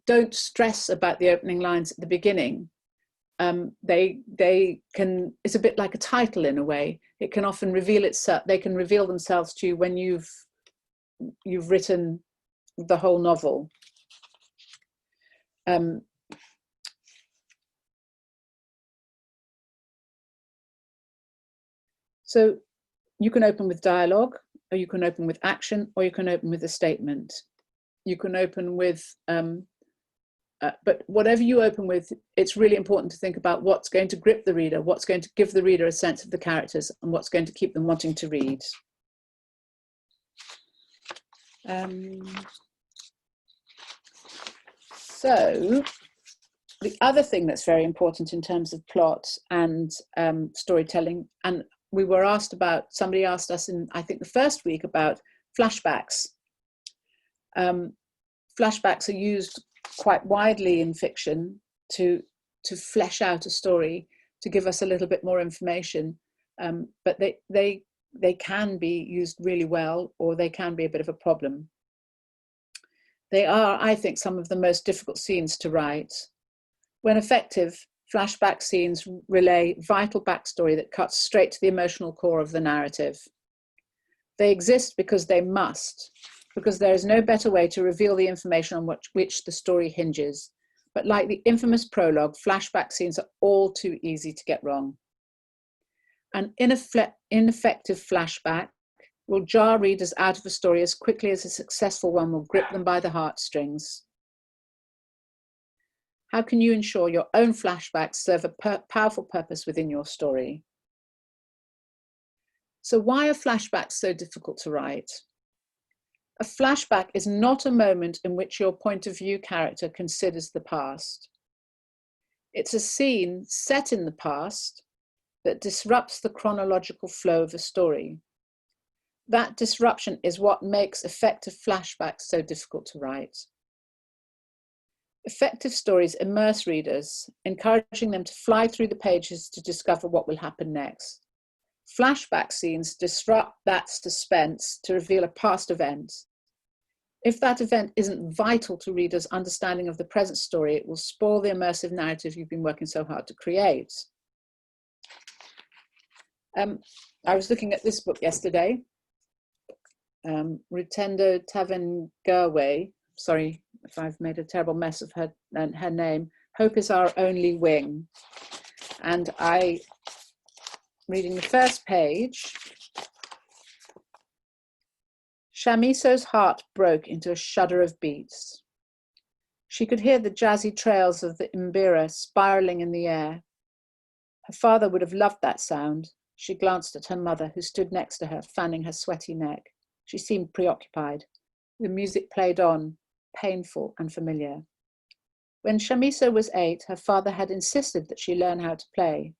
don't stress about the opening lines at the beginning. They can, it's a bit like a title in a way. It can often reveal itself, they can reveal themselves to you when you've written the whole novel. So you can open with dialogue, or you can open with action, or you can open with a statement. You can open with, but whatever you open with, it's really important to think about what's going to grip the reader, what's going to give the reader a sense of the characters, and what's going to keep them wanting to read. So the other thing that's very important in terms of plot and storytelling, and we were asked about, somebody asked us in, I think, the first week about flashbacks. Flashbacks are used quite widely in fiction to flesh out a story, to give us a little bit more information, but they can be used really well, or they can be a bit of a problem. They are, I think, some of the most difficult scenes to write. When effective, flashback scenes relay vital backstory that cuts straight to the emotional core of the narrative. They exist because they must, because there is no better way to reveal the information on which the story hinges. But like the infamous prologue, flashback scenes are all too easy to get wrong. An ineffective flashback will jar readers out of a story as quickly as a successful one will grip them by the heartstrings. How can you ensure your own flashbacks serve a powerful purpose within your story? So why are flashbacks so difficult to write? A flashback is not a moment in which your point of view character considers the past. It's a scene set in the past that disrupts the chronological flow of a story. That disruption is what makes effective flashbacks so difficult to write. Effective stories immerse readers, encouraging them to fly through the pages to discover what will happen next. Flashback scenes disrupt that suspense to reveal a past event. If that event isn't vital to readers' understanding of the present story, it will spoil the immersive narrative you've been working so hard to create. I was looking at this book yesterday, Rutendo Tavengawe, sorry if I've made a terrible mess of her name, Hope is Our Only Wing. And reading the first page, Shamiso's heart broke into a shudder of beats. She could hear the jazzy trails of the Mbira spiraling in the air. Her father would have loved that sound. She glanced at her mother, who stood next to her, fanning her sweaty neck. She seemed preoccupied. The music played on, painful and familiar. When Shamiso was 8, her father had insisted that she learn how to play.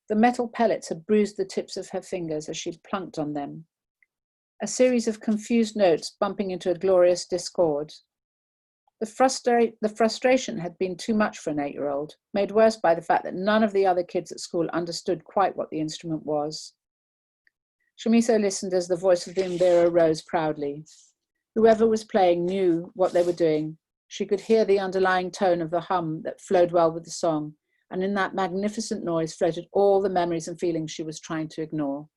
The metal pellets had bruised the tips of her fingers as she plunked on them. A series of confused notes bumping into a glorious discord. The frustration had been too much for an 8-year-old, made worse by the fact that none of the other kids at school understood quite what the instrument was. Shamiso listened as the voice of the Mbira rose proudly. Whoever was playing knew what they were doing. She could hear the underlying tone of the hum that flowed well with the song, and in that magnificent noise floated all the memories and feelings she was trying to ignore.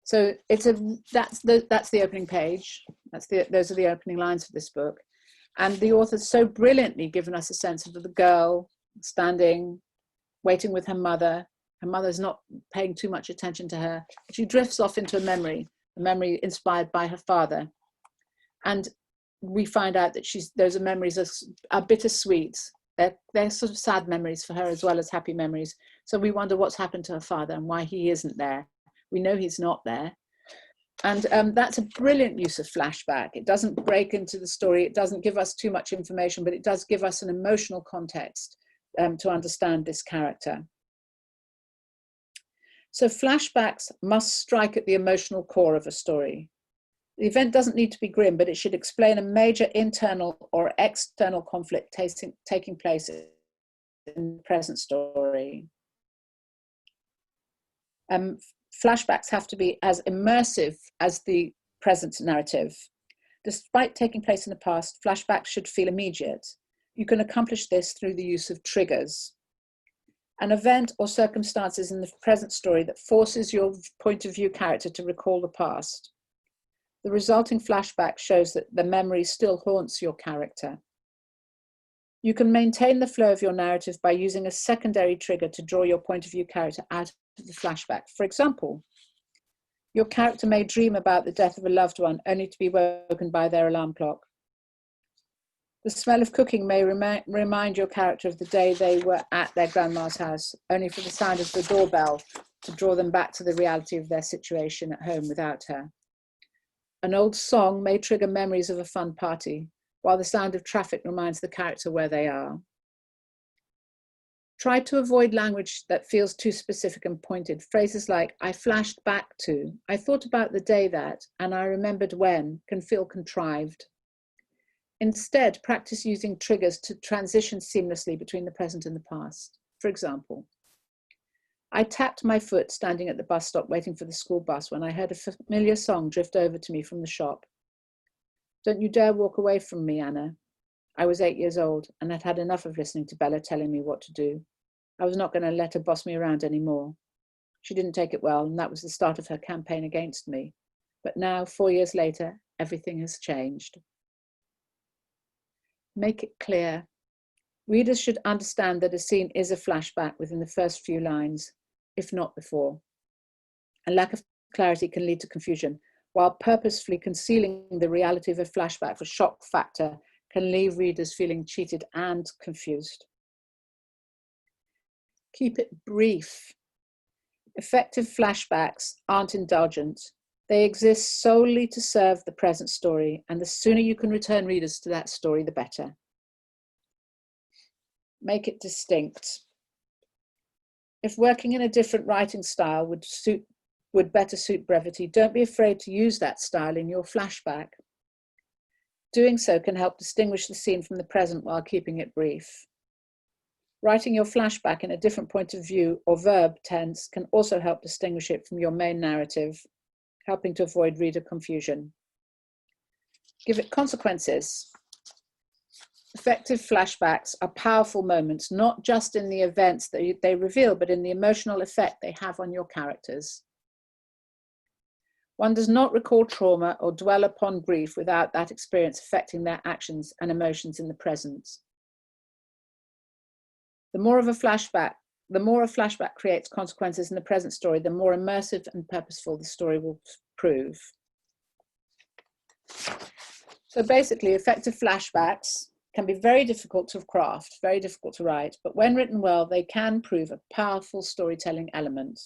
So that's the opening page. Those are the opening lines for this book. And the author's so brilliantly given us a sense of the girl standing, waiting with her mother. Her mother's not paying too much attention to her. She drifts off into a memory inspired by her father. And we find out that those memories are bittersweet. They're sort of sad memories for her as well as happy memories. So we wonder what's happened to her father and why he isn't there. We know he's not there. And that's a brilliant use of flashback. It doesn't break into the story. It doesn't give us too much information, but it does give us an emotional context to understand this character. So flashbacks must strike at the emotional core of a story. The event doesn't need to be grim, but it should explain a major internal or external conflict taking place in the present story. Flashbacks have to be as immersive as the present narrative. Despite taking place in the past, flashbacks should feel immediate. You can accomplish this through the use of triggers. An event or circumstances in the present story that forces your point of view character to recall the past. The resulting flashback shows that the memory still haunts your character. You can maintain the flow of your narrative by using a secondary trigger to draw your point of view character out of the flashback. For example, your character may dream about the death of a loved one only to be woken by their alarm clock. The smell of cooking may remind your character of the day they were at their grandma's house, only for the sound of the doorbell to draw them back to the reality of their situation at home without her. An old song may trigger memories of a fun party, while the sound of traffic reminds the character where they are. Try to avoid language that feels too specific and pointed. Phrases like, I flashed back to, I thought about the day that, and I remembered when, can feel contrived. Instead, practice using triggers to transition seamlessly between the present and the past. For example, I tapped my foot standing at the bus stop waiting for the school bus when I heard a familiar song drift over to me from the shop. Don't you dare walk away from me, Anna. I was 8 years old and had had enough of listening to Bella telling me what to do. I was not going to let her boss me around anymore. She didn't take it well, and that was the start of her campaign against me. But now, 4 years later, everything has changed. Make it clear. Readers should understand that a scene is a flashback within the first few lines, if not before. A lack of clarity can lead to confusion, while purposefully concealing the reality of a flashback for shock factor can leave readers feeling cheated and confused. Keep it brief. Effective flashbacks aren't indulgent. They exist solely to serve the present story, and the sooner you can return readers to that story, the better. Make it distinct. If working in a different writing style would better suit brevity, don't be afraid to use that style in your flashback. Doing so can help distinguish the scene from the present while keeping it brief. Writing your flashback in a different point of view or verb tense can also help distinguish it from your main narrative, helping to avoid reader confusion. Give it consequences. Effective flashbacks are powerful moments, not just in the events that they reveal, but in the emotional effect they have on your characters. One does not recall trauma or dwell upon grief without that experience affecting their actions and emotions in the present. The more a flashback creates consequences in the present story, the more immersive and purposeful the story will prove. So basically, effective flashbacks can be very difficult to craft, very difficult to write, but when written well, they can prove a powerful storytelling element.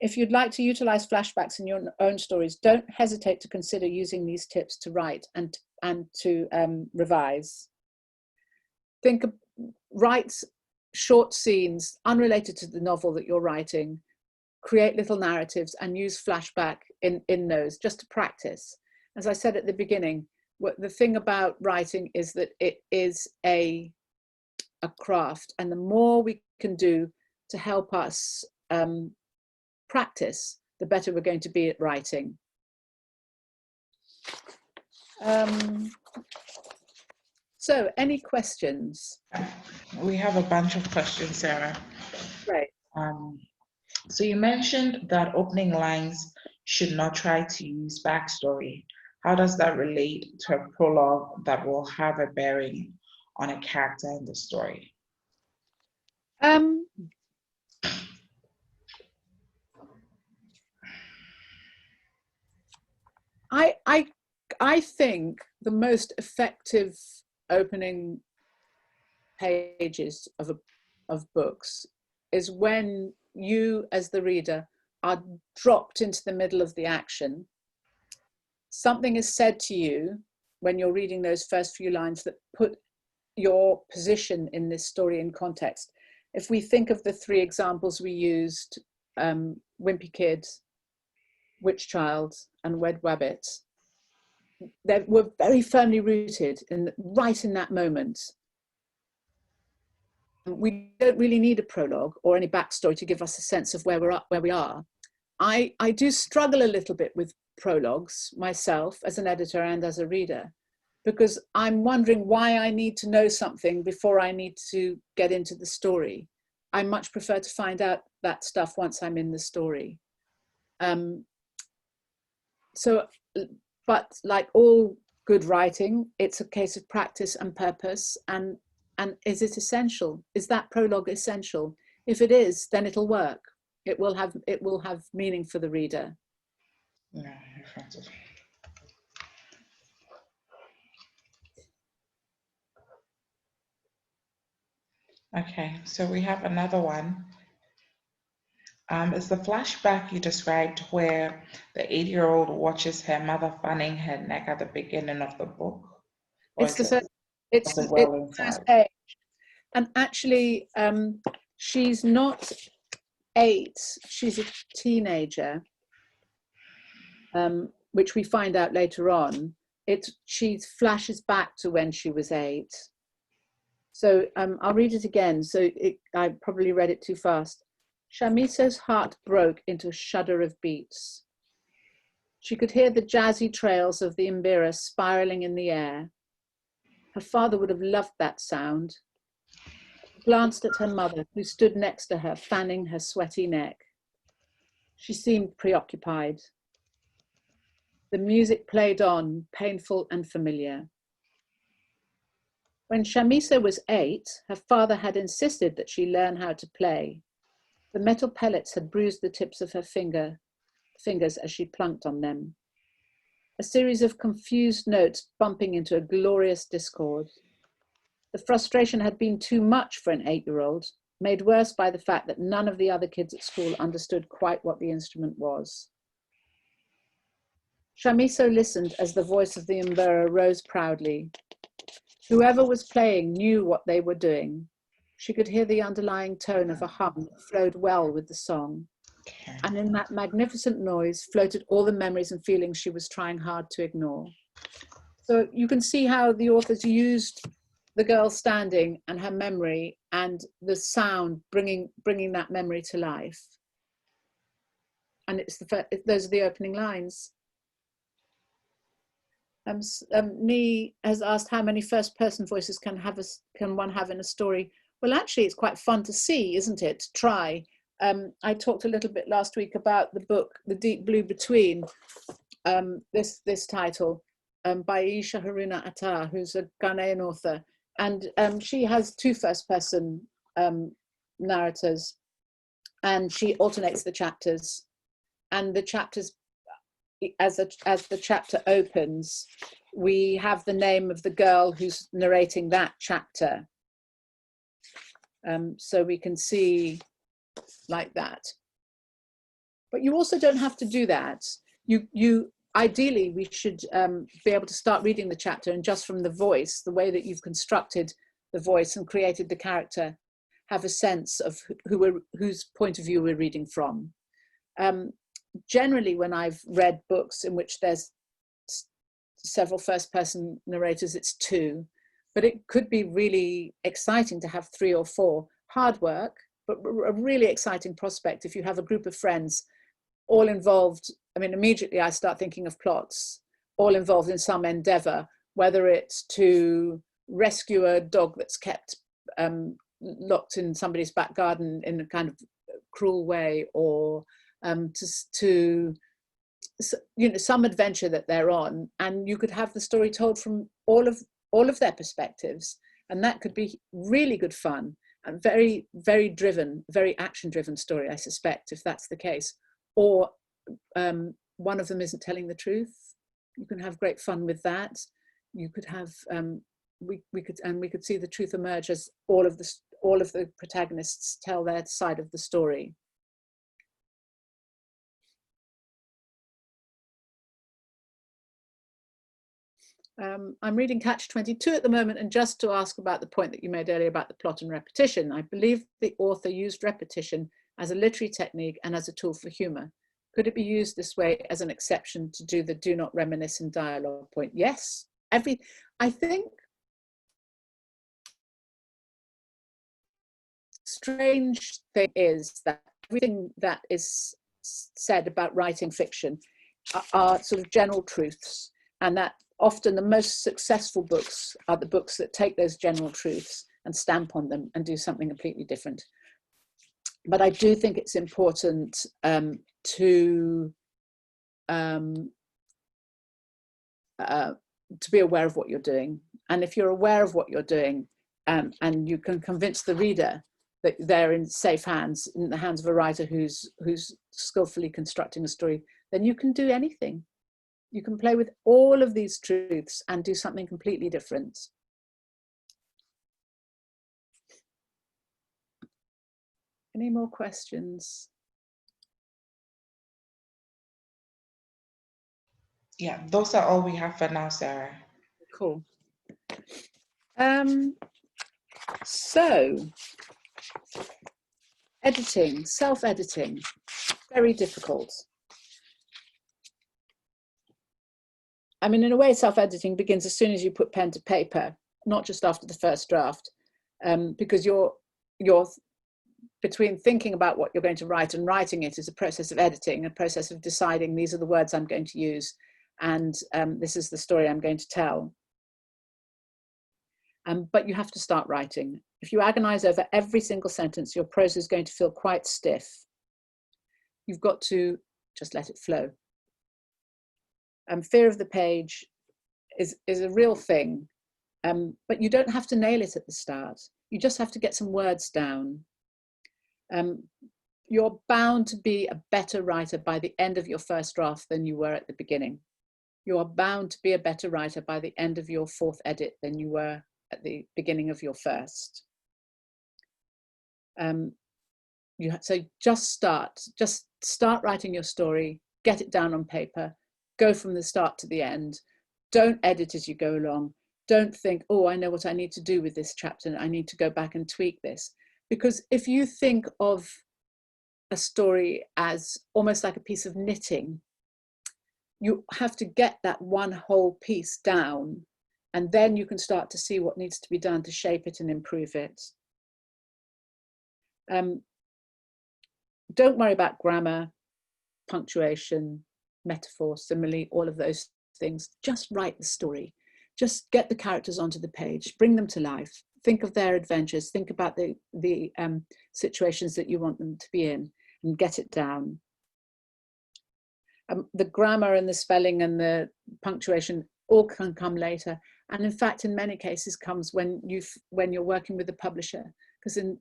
If you'd like to utilize flashbacks in your own stories, don't hesitate to consider using these tips to write and to revise. Write short scenes unrelated to the novel that you're writing, create little narratives and use flashback in those just to practice. As I said at the beginning, the thing about writing is that it is a craft, and the more we can do to help us practice, the better we're going to be at writing. So, any questions? We have a bunch of questions, Sarah. Right. So you mentioned that opening lines should not try to use backstory. How does that relate to a prologue that will have a bearing on a character in the story? I think the most effective opening pages of books is when you, as the reader, are dropped into the middle of the action. Something is said to you when you're reading those first few lines that put your position in this story in context. If we think of the three examples we used, Wimpy Kid, Witch Child, and Wed Wabbit, they were very firmly rooted right in that moment. We don't really need a prologue or any backstory to give us a sense of where we are. I do struggle a little bit with prologues myself as an editor and as a reader, because I'm wondering why I need to know something before I need to get into the story. I much prefer to find out that stuff once I'm in the story. But like all good writing, it's a case of practice and purpose. And is it essential? Is that prologue essential? If it is, then it'll work. It will have meaning for the reader. Yeah, okay, so we have another one. It's the flashback you described where the 8-year-old watches her mother fanning her neck at the beginning of the book. It's the first page. And actually, she's not 8, she's a teenager, which we find out later on. She flashes back to when she was 8. So I'll read it again. So I probably read it too fast. Shamiso's heart broke into a shudder of beats. She could hear the jazzy trails of the Imbira spiraling in the air. Her father would have loved that sound. She glanced at her mother, who stood next to her, fanning her sweaty neck. She seemed preoccupied. The music played on, painful and familiar. When Shamiso was 8, her father had insisted that she learn how to play. The metal pellets had bruised the tips of her fingers as she plunked on them. A series of confused notes bumping into a glorious discord. The frustration had been too much for an 8-year-old, made worse by the fact that none of the other kids at school understood quite what the instrument was. Shamiso listened as the voice of the Mbera rose proudly. Whoever was playing knew what they were doing. She could hear the underlying tone of a hum that flowed well with the song. And in that magnificent noise floated all the memories and feelings she was trying hard to ignore. So you can see how the authors used the girl standing and her memory and the sound bringing that memory to life. And those are the opening lines. Nee has asked how many first-person voices can one have in a story? Well, actually, it's quite fun to see, isn't it? To try. I talked a little bit last week about the book, The Deep Blue Between, this title, by Isha Haruna Attar, who's a Ghanaian author. And she has 2 first-person narrators, and she alternates the chapters. And the chapters, as the chapter opens, we have the name of the girl who's narrating that chapter. So we can see like that. But you also don't have to do that. Ideally, we should be able to start reading the chapter, and just from the voice, the way that you've constructed the voice and created the character, have a sense of whose point of view we're reading from. Generally, when I've read books in which there's several first-person narrators, it's 2, but it could be really exciting to have 3 or 4. Hard work, but a really exciting prospect if you have a group of friends all involved. I mean, immediately I start thinking of plots, all involved in some endeavor, whether it's to rescue a dog that's kept locked in somebody's back garden in a kind of cruel way, or to some adventure that they're on, and you could have the story told from all of their perspectives, and that could be really good fun and very, very driven, very action-driven story, I suspect, if that's the case. Or one of them isn't telling the truth. You can have great fun with that. You could have we could see the truth emerge as all of the protagonists tell their side of the story. I'm reading Catch-22 at the moment, and just to ask about the point that you made earlier about the plot and repetition, I believe the author used repetition as a literary technique and as a tool for humour. Could it be used this way as an exception to do the do not reminisce in dialogue point? Yes. I think strange thing is that everything that is said about writing fiction are sort of general truths, and that often the most successful books are the books that take those general truths and stamp on them and do something completely different. But I do think it's important to be aware of what you're doing. And if you're aware of what you're doing, and you can convince the reader that they're in safe hands, in the hands of a writer who's skillfully constructing a story, then you can do anything. You can play with all of these truths and do something completely different. Any more questions? Yeah, those are all we have for now, Sarah. Cool. So, editing, self-editing, very difficult. I mean, in a way, self-editing begins as soon as you put pen to paper, not just after the first draft, because you're between thinking about what you're going to write and writing it is a process of editing, a process of deciding these are the words I'm going to use, and this is the story I'm going to tell. But you have to start writing. If you agonize over every single sentence, your prose is going to feel quite stiff. You've got to just let it flow. Fear of the page is a real thing, but you don't have to nail it at the start. You just have to get some words down. You're bound to be a better writer by the end of your first draft than you were at the beginning. You are bound to be a better writer by the end of your fourth edit than you were at the beginning of your first. So just start writing your story, get it down on paper, go from the start to the end. Don't edit as you go along. Don't think, oh, I know what I need to do with this chapter. I need to go back and tweak this. Because if you think of a story as almost like a piece of knitting, you have to get that one whole piece down, and then you can start to see what needs to be done to shape it and improve it. Don't worry about grammar, punctuation, metaphor, simile, all of those things. Just write the story. Just get the characters onto the page, bring them to life. Think of their adventures. Think about the situations that you want them to be in, and get it down. The grammar and the spelling and the punctuation all can come later, and in fact, in many cases, comes when you're working with the publisher, because in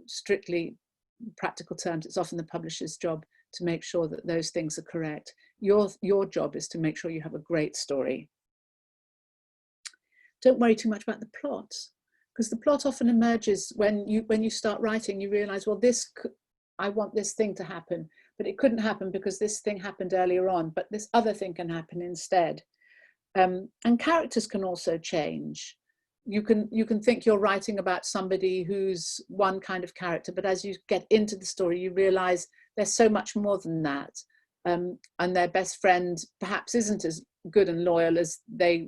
strictly practical terms, it's often the publisher's job to make sure that those things are correct. Your job is to make sure you have a great story. Don't worry too much about the plot, because the plot often emerges when you start writing. You realize, well, I want this thing to happen, but it couldn't happen because this thing happened earlier on, but this other thing can happen instead. And characters can also change. You can think you're writing about somebody who's one kind of character, but as you get into the story, you realize there's so much more than that. And their best friend perhaps isn't as good and loyal as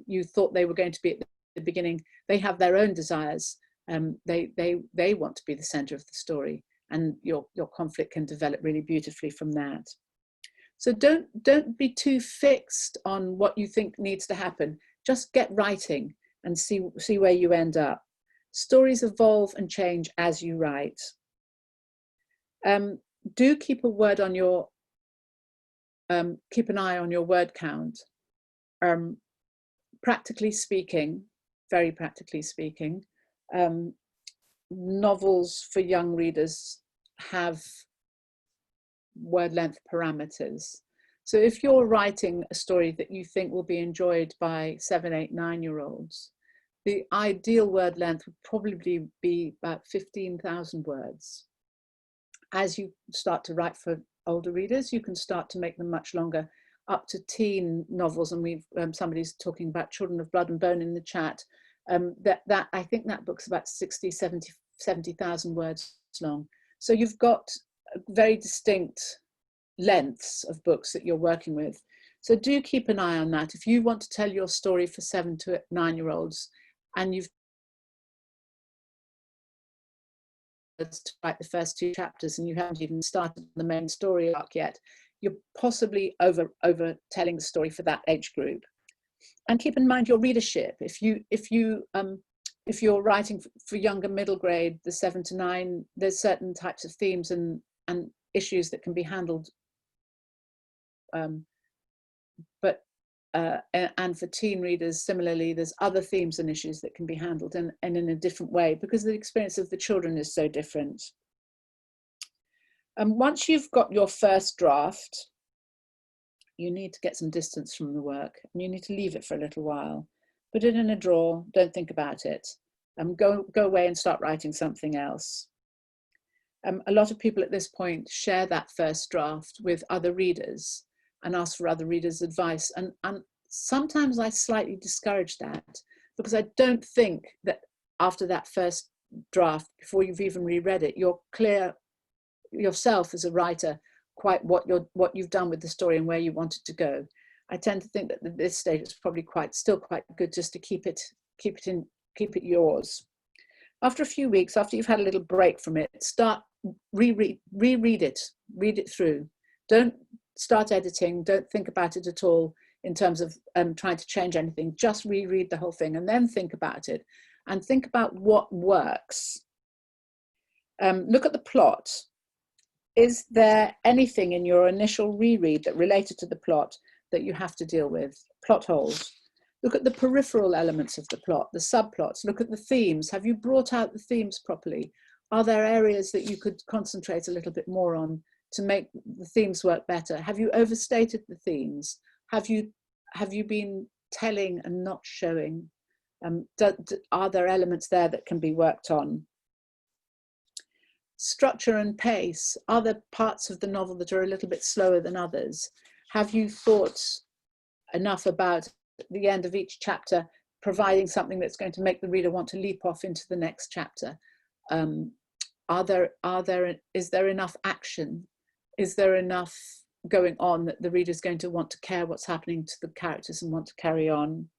you thought they were going to be at the beginning. They have their own desires. They want to be the center of the story, and your conflict can develop really beautifully from that. So don't be too fixed on what you think needs to happen. Just get writing and see where you end up. Stories evolve and change as you write. Do keep keep an eye on your word count. Practically speaking, very practically speaking, novels for young readers have word length parameters. So if you're writing a story that you think will be enjoyed by 7, 8, 9-year-olds, the ideal word length would probably be about 15,000 words. As you start to write for older readers, you can start to make them much longer. up to teen novels, and we've somebody's talking about Children of Blood and Bone in the chat. That I think that book's about 60, 70,000 words long. So you've got very distinct lengths of books that you're working with. So do keep an eye on that. If you want to tell your story for 7 to 9-year-olds and you've to write the first 2 chapters and you haven't even started the main story arc yet, you're possibly over telling the story for that age group. And keep in mind your readership. If you're writing for younger middle grade, the 7 to 9, there's certain types of themes and issues that can be handled. And for teen readers, similarly, there's other themes and issues that can be handled and in a different way because the experience of the children is so different. Once you've got your first draft, you need to get some distance from the work and you need to leave it for a little while. Put it in a drawer, don't think about it. Go away and start writing something else. A lot of people at this point share that first draft with other readers and ask for other readers' advice. And sometimes I slightly discourage that because I don't think that after that first draft, before you've even reread it, you're clear yourself as a writer quite what you've done with the story and where you want it to go. I tend to think that at this stage it's probably still quite good just to keep it yours. After a few weeks, after you've had a little break from it, start reread it, read it through. Don't start editing, don't think about it at all in terms of trying to change anything. Just reread the whole thing and then think about it and think about what works. Look at the plot. Is there anything in your initial reread that related to the plot that you have to deal with? Plot holes. Look at the peripheral elements of the plot, the subplots. Look at the themes. Have you brought out the themes properly? Are there areas that you could concentrate a little bit more on to make the themes work better? Have you overstated the themes? Have you been telling and not showing? Are there elements there that can be worked on? Structure and pace. Are there parts of the novel that are a little bit slower than others? Have you thought enough about the end of each chapter providing something that's going to make the reader want to leap off into the next chapter? Is there enough action? Is there enough going on that the reader's going to want to care what's happening to the characters and want to carry on?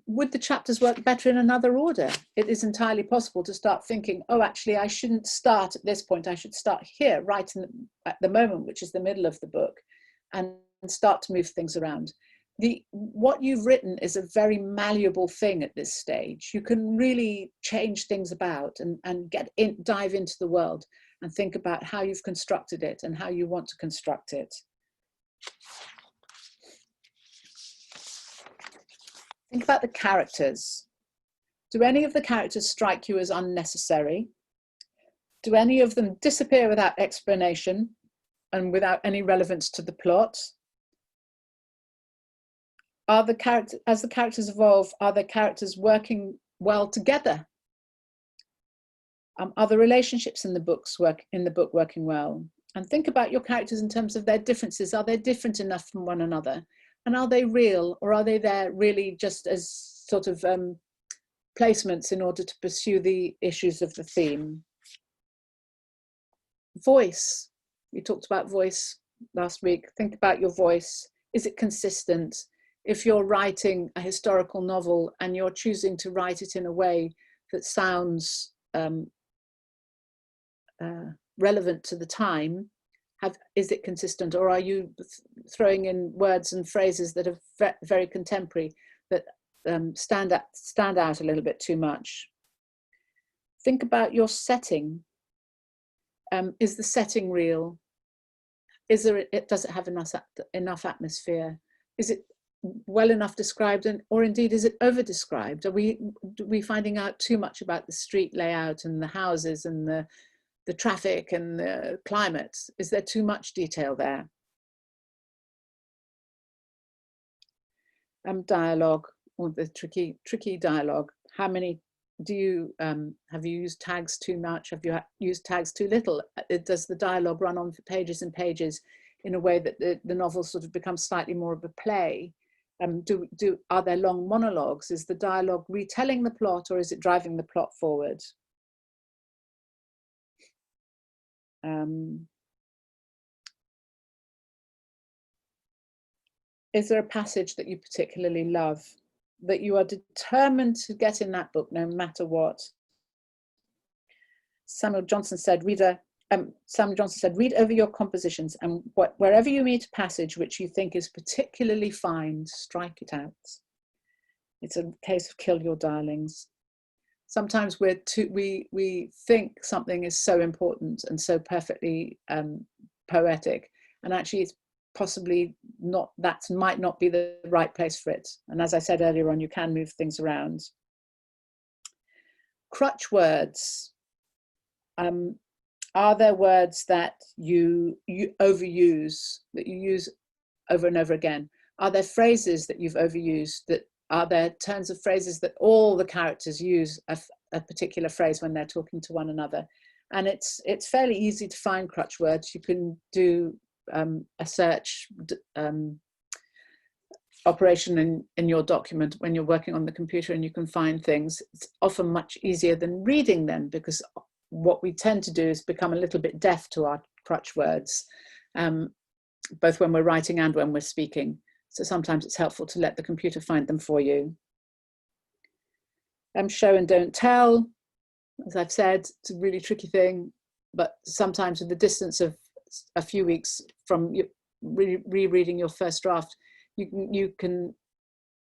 Would the chapters work better in another order? It is entirely possible to start thinking, oh, actually, I shouldn't start at this point. I should start here, right at the moment, which is the middle of the book, and start to move things around. What you've written is a very malleable thing at this stage. You can really change things about and dive into the world and think about how you've constructed it and how you want to construct it. Think about the characters. Do any of the characters strike you as unnecessary? Do any of them disappear without explanation and without any relevance to the plot? As the characters evolve, are the characters working well together? Are the relationships in the book working well? And think about your characters in terms of their differences. Are they different enough from one another? And are they real, or are they there really just as sort of placements in order to pursue the issues of the theme? Voice. We talked about voice last week. Think about your voice. Is it consistent? If you're writing a historical novel and you're choosing to write it in a way that sounds relevant to the time, is it consistent, or are you throwing in words and phrases that are very contemporary that stand out a little bit too much? Think about your setting. Is the setting real? Does it have enough atmosphere? Is it well enough described, or indeed is it over described? Are we finding out too much about the street layout and the houses and the traffic and the climate? Is there too much detail there? Dialogue, or the tricky dialogue. How many do you have you used tags too much? Have you used tags too little? Does the dialogue run on for pages and pages? in a way that the novel sort of becomes slightly more of a play? Are there long monologues? Is the dialogue retelling the plot, or is it driving the plot forward? Is there a passage that you particularly love, that you are determined to get in that book no matter what? Samuel Johnson said, read over your compositions, and wherever you meet a passage which you think is particularly fine, strike it out. It's a case of kill your darlings. Sometimes we think something is so important and so perfectly poetic, and actually it's possibly not, that might not be the right place for it. And as I said earlier on, you can move things around. Crutch words. Are there words that you overuse, that you use over and over again? Are there phrases that you've overused? Are there turns of phrases that all the characters use a particular phrase when they're talking to one another? And it's fairly easy to find crutch words. You can do a search operation in your document when you're working on the computer, and you can find things. It's often much easier than reading them, because what we tend to do is become a little bit deaf to our crutch words, both when we're writing and when we're speaking. So sometimes it's helpful to let the computer find them for you. Show and don't tell. As I've said, it's a really tricky thing, but sometimes with the distance of a few weeks from rereading your first draft, you can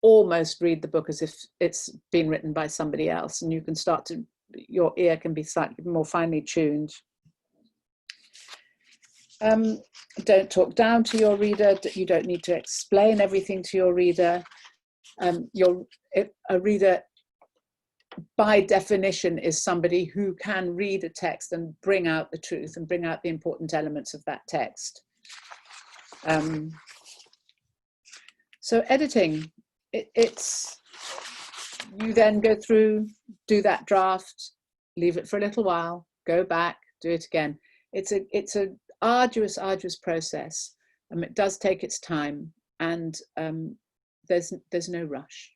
almost read the book as if it's been written by somebody else, and you can start to, your ear can be slightly more finely tuned. Don't talk down to your reader. You don't need to explain everything to your reader. A reader, by definition, is somebody who can read a text and bring out the truth and bring out the important elements of that text. So editing, it's you then go through, do that draft, leave it for a little while, go back, do it again. It's a arduous process. It does take its time, and there's no rush.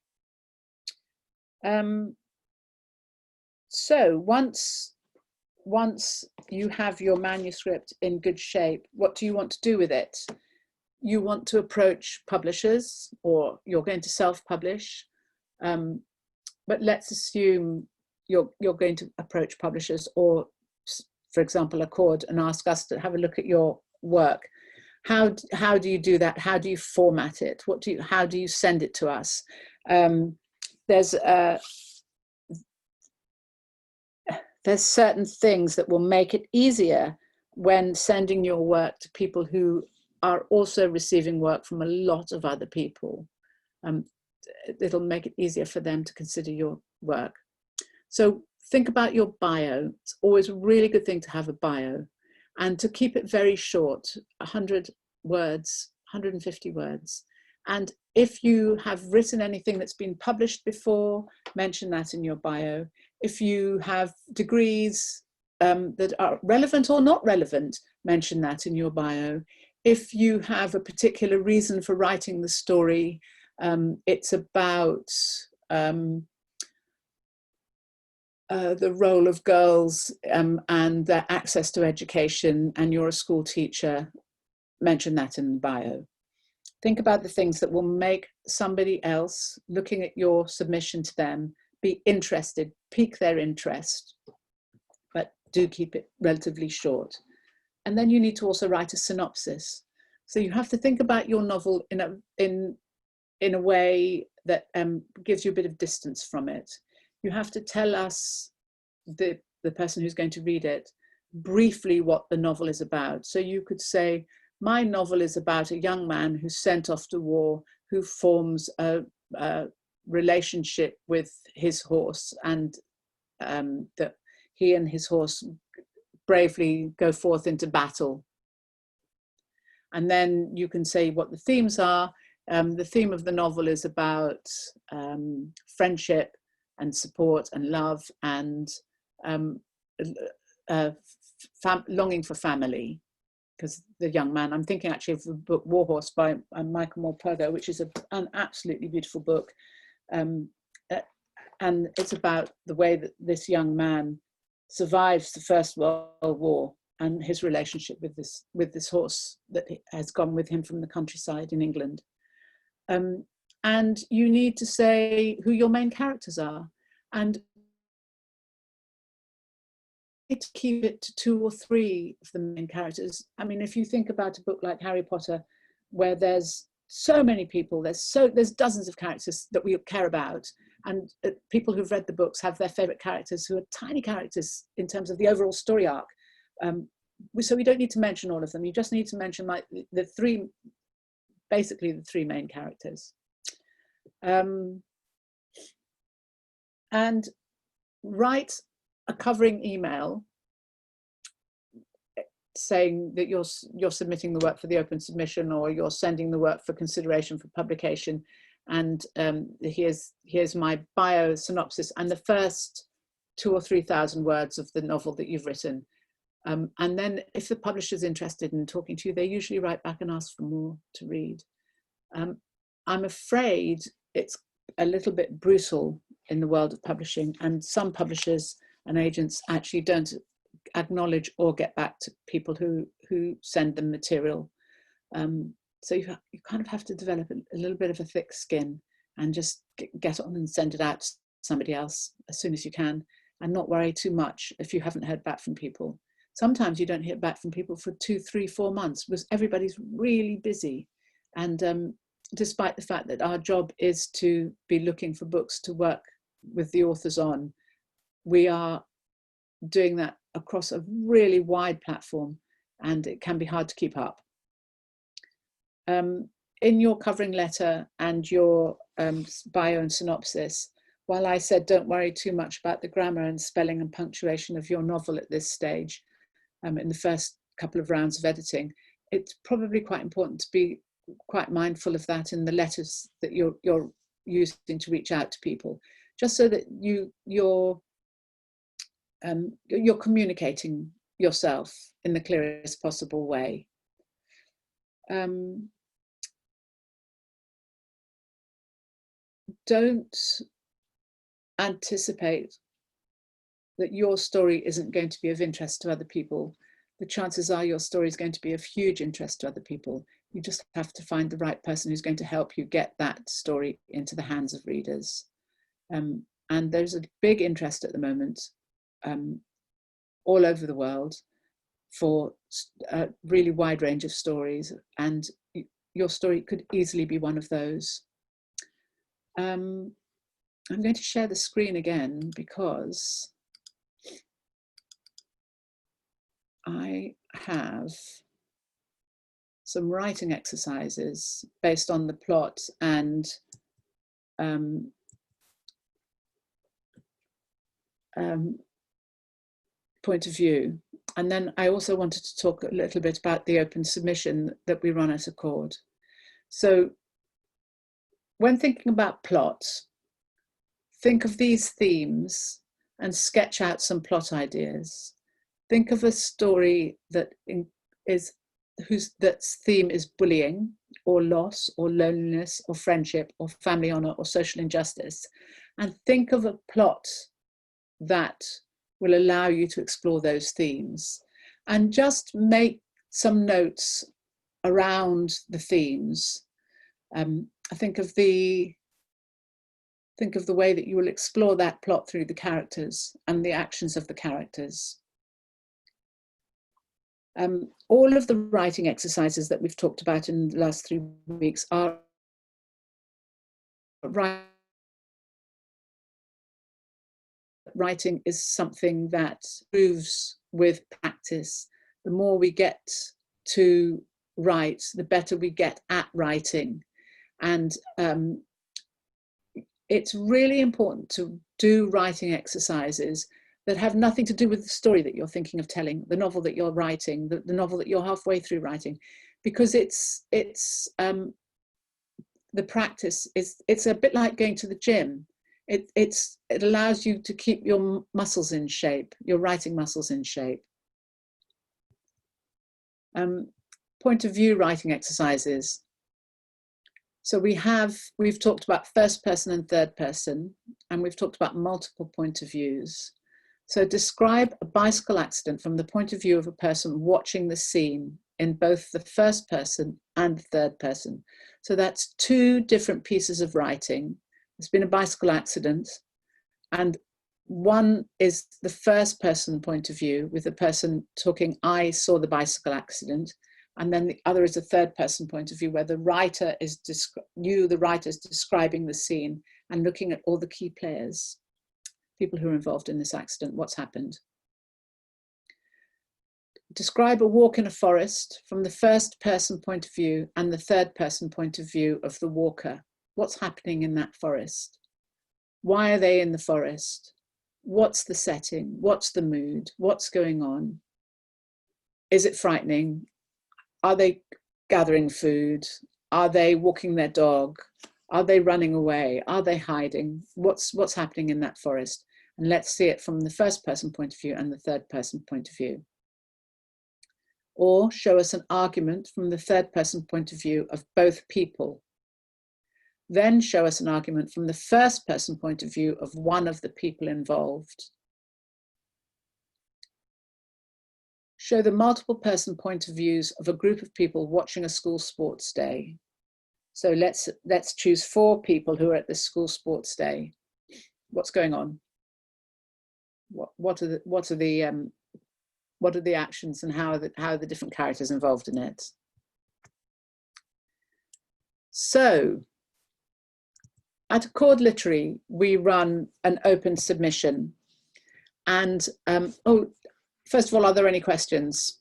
So once you have your manuscript in good shape, what do you want to do with it? You want to approach publishers, or you're going to self-publish. But let's assume you're going to approach publishers, or, for example, Accord, and ask us to have a look at your work. How do you do that? How do you format it? How do you send it to us? There's certain things that will make it easier when sending your work to people who are also receiving work from a lot of other people. It'll make it easier for them to consider your work. So think about your bio. It's always a really good thing to have a bio, and to keep it very short, 100 words, 150 words. And if you have written anything that's been published before, mention that in your bio. If you have degrees that are relevant or not relevant, mention that in your bio. If you have a particular reason for writing the story, it's about the role of girls and their access to education, and you're a school teacher, mention that in the bio. Think about the things that will make somebody else, looking at your submission to them, be interested, pique their interest, but do keep it relatively short. And then you need to also write a synopsis. So you have to think about your novel in a way that gives you a bit of distance from it. You have to tell us, the person who's going to read it, briefly what the novel is about. So you could say, my novel is about a young man who's sent off to war, who forms a relationship with his horse, and that he and his horse bravely go forth into battle. And then you can say what the themes are. The theme of the novel is about friendship and support and love, and longing for family. because the young man, I'm thinking actually of the book Warhorse by Michael Morpurgo, which is an absolutely beautiful book. And it's about the way that this young man survives the First World War and his relationship with this horse that has gone with him from the countryside in England. And you need to say who your main characters are, and to keep it to 2 or 3 of the main characters. I mean, if you think about a book like Harry Potter, where there's so many people, there's dozens of characters that we care about, and people who've read the books have their favorite characters who are tiny characters in terms of the overall story arc. So we don't need to mention all of them. You just need to mention basically the 3 main characters. And write a covering email saying that you're submitting the work for the open submission, or you're sending the work for consideration for publication, and here's my bio synopsis and the first 2,000 or 3,000 words of the novel that you've written. And then if the publisher's interested in talking to you, they usually write back and ask for more to read. I'm afraid it's a little bit brutal in the world of publishing, and some publishers and agents actually don't acknowledge or get back to people who send them material. So you kind of have to develop a little bit of a thick skin and just get on and send it out to somebody else as soon as you can, and not worry too much if you haven't heard back from people. Sometimes you don't hear back from people for 2, 3, 4 months because everybody's really busy. And despite the fact that our job is to be looking for books to work with the authors on, we are doing that across a really wide platform, and it can be hard to keep up. In your covering letter and your bio and synopsis, while I said don't worry too much about the grammar and spelling and punctuation of your novel at this stage, in the first couple of rounds of editing, it's probably quite important to be quite mindful of that in the letters that you're using to reach out to people, just so that you're communicating yourself in the clearest possible way. Don't anticipate that your story isn't going to be of interest to other people. The chances are your story is going to be of huge interest to other people. You just have to find the right person who's going to help you get that story into the hands of readers. And there's a big interest at the moment all over the world for a really wide range of stories, and your story could easily be one of those. I'm going to share the screen again because I have some writing exercises based on the plot and point of view. And then I also wanted to talk a little bit about the open submission that we run at Accord. So when thinking about plot, think of these themes and sketch out some plot ideas. Think of a story that that's theme is bullying or loss or loneliness or friendship or family honor or social injustice, and think of a plot that will allow you to explore those themes, and just make some notes around the themes. Think of the way that you will explore that plot through the characters and the actions of the characters. All of the writing exercises that we've talked about in the last 3 weeks are writing is something that improves with practice. The more we get to write, the better we get at writing. And it's really important to do writing exercises that have nothing to do with the story that you're thinking of telling, the novel that you're writing, the novel that you're halfway through writing, because the practice it's a bit like going to the gym. It allows you to keep your muscles in shape, your writing muscles in shape. Point of view writing exercises. So we've talked about first person and third person, and we've talked about multiple point of views. So describe a bicycle accident from the point of view of a person watching the scene in both the first person and the third person. So that's two different pieces of writing. There's been a bicycle accident, and one is the first person point of view with the person talking, I saw the bicycle accident. And then the other is a third person point of view where the writer is, the writer is describing the scene and looking at all the key players, people who are involved in this accident, what's happened. Describe a walk in a forest from the first person point of view and the third person point of view of the walker. What's happening in that forest? Why are they in the forest? What's the setting? What's the mood? What's going on? Is it frightening? Are they gathering food? Are they walking their dog? Are they running away? Are they hiding? What's happening in that forest? And let's see it from the first person point of view and the third person point of view. Or show us an argument from the third person point of view of both people. Then show us an argument from the first person point of view of one of the people involved. Show the multiple person point of views of a group of people watching a school sports day. So let's choose 4 people who are at this school sports day. What's going on? What are the actions, and how are the different characters involved in it? So at Accord Literary, we run an open submission. And first of all, are there any questions?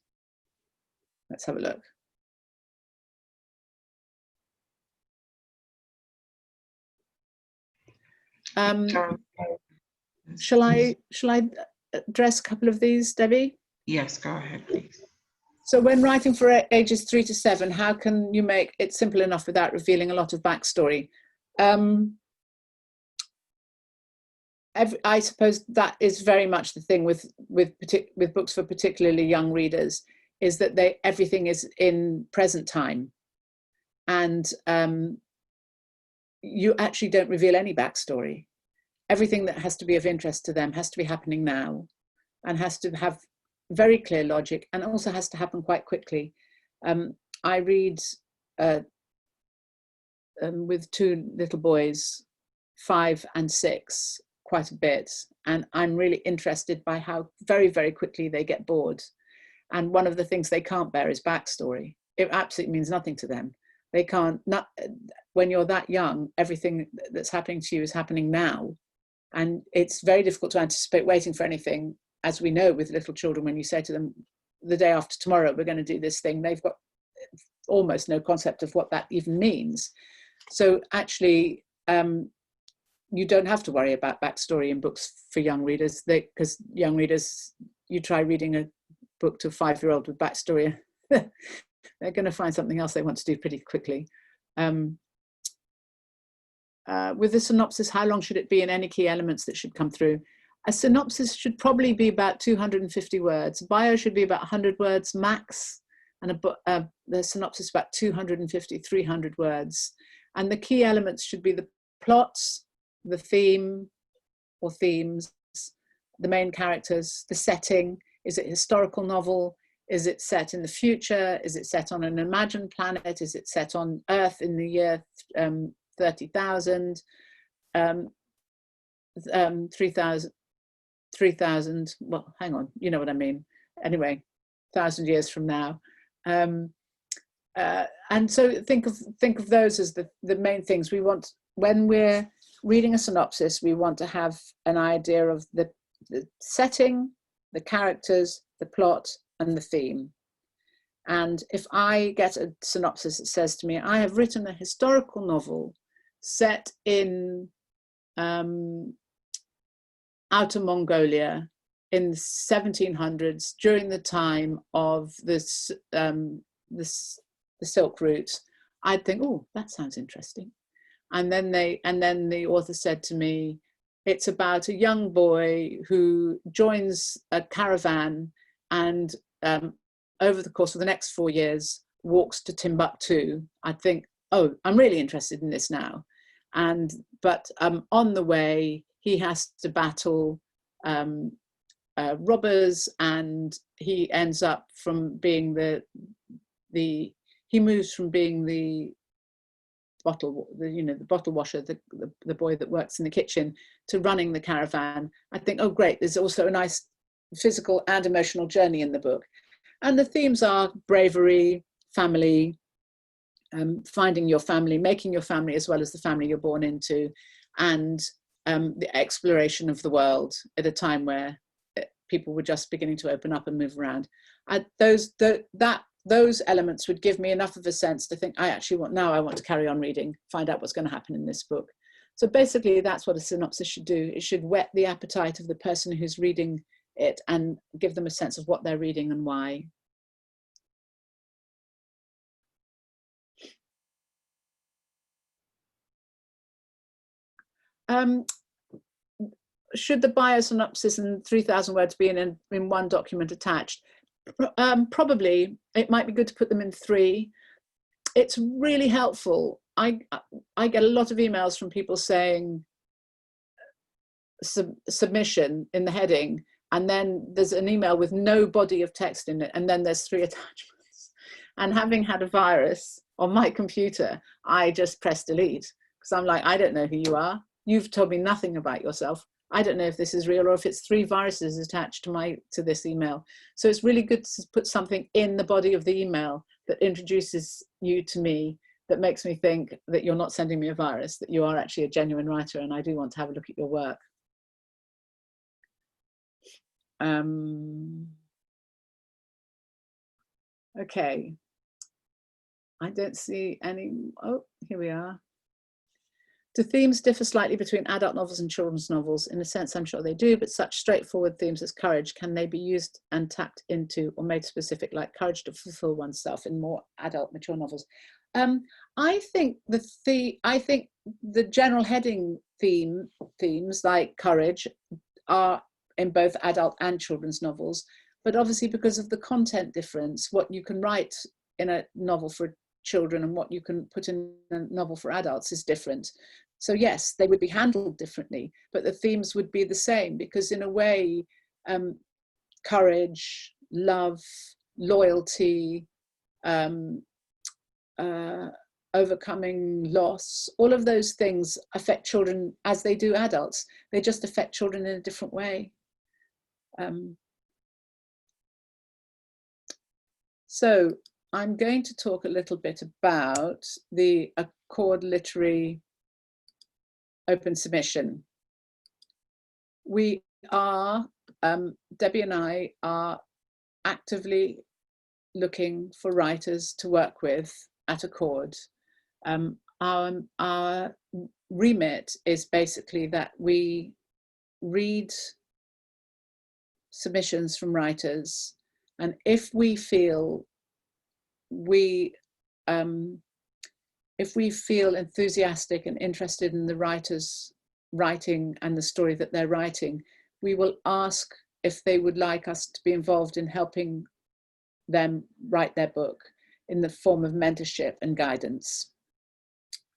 Let's have a look. Shall I address a couple of these, Debbie? Yes, go ahead, please. So when writing for ages 3 to 7, how can you make it simple enough without revealing a lot of backstory? I suppose that is very much the thing with books for particularly young readers, is that everything is in present time, and you actually don't reveal any backstory. Everything that has to be of interest to them has to be happening now, and has to have very clear logic, and also has to happen quite quickly. I read with 2 little boys, 5 and 6, quite a bit, and I'm really interested by how very, very quickly they get bored. And one of the things they can't bear is backstory. It absolutely means nothing to them. They can't, when you're that young, everything that's happening to you is happening now. And it's very difficult to anticipate waiting for anything, as we know with little children. When you say to them, the day after tomorrow, we're going to do this thing, they've got almost no concept of what that even means. So actually, you don't have to worry about backstory in books for young readers, because young readers, you try reading a book to a 5-year-old with backstory, they're going to find something else they want to do pretty quickly. With the synopsis, how long should it be, and any key elements that should come through? A synopsis should probably be about 250 words. A bio should be about 100 words max, and the synopsis about 250, 300 words. And the key elements should be the plots, the theme or themes, the main characters, the setting. Is it a historical novel? Is it set in the future? Is it set on an imagined planet? Is it set on Earth in the year 30,000? 3,000, well, hang on, you know what I mean. Anyway, 1,000 years from now. And so think of those as the main things we want. When we're reading a synopsis, we want to have an idea of the setting, the characters, the plot, and the theme. And if I get a synopsis that says to me, I have written a historical novel set in Outer Mongolia in the 1700s, during the time of the Silk Route, I'd think, oh, that sounds interesting. And then the author said to me, it's about a young boy who joins a caravan and over the course of the next 4 years, walks to Timbuktu, I'd think, oh, I'm really interested in this now. But on the way, he has to battle robbers, and he ends up from being he moves from being the bottle washer, the boy that works in the kitchen, to running the caravan. I think, oh great, there's also a nice physical and emotional journey in the book. And the themes are bravery, family, finding your family, making your family as well as the family you're born into, and the exploration of the world at a time where people were just beginning to open up and move around. Those elements would give me enough of a sense to think, I want to carry on reading, find out what's going to happen in this book. So basically, that's what a synopsis should do. It should whet the appetite of the person who's reading it and give them a sense of what they're reading and why. Should the bio synopsis and 3,000 words be in one document attached? Probably. It might be good to put them in 3. It's really helpful. I get a lot of emails from people saying submission in the heading, and then there's an email with no body of text in it, and then there's 3 attachments. And having had a virus on my computer, I just press delete, because I'm like, I don't know who you are. You've told me nothing about yourself. I don't know if this is real or if it's 3 viruses attached to this email. So it's really good to put something in the body of the email that introduces you to me, that makes me think that you're not sending me a virus, that you are actually a genuine writer, and I do want to have a look at your work. Okay. I don't see any. Oh, here we are. Do themes differ slightly between adult novels and children's novels? In a sense, I'm sure they do, but such straightforward themes as courage, can they be used and tapped into or made specific, like courage to fulfill oneself, in more adult, mature novels? I think the general heading themes like courage are in both adult and children's novels, but obviously because of the content difference, what you can write in a novel for children and what you can put in a novel for adults is different. So yes, they would be handled differently, but the themes would be the same, because in a way, courage, love, loyalty, overcoming loss, all of those things affect children as they do adults. They just affect children in a different way. So I'm going to talk a little bit about the Accord Literary Open Submission. We are, Debbie and I are actively looking for writers to work with at Accord. Our remit is basically that we read submissions from writers, and if we feel enthusiastic and interested in the writer's writing and the story that they're writing, we will ask if they would like us to be involved in helping them write their book in the form of mentorship and guidance.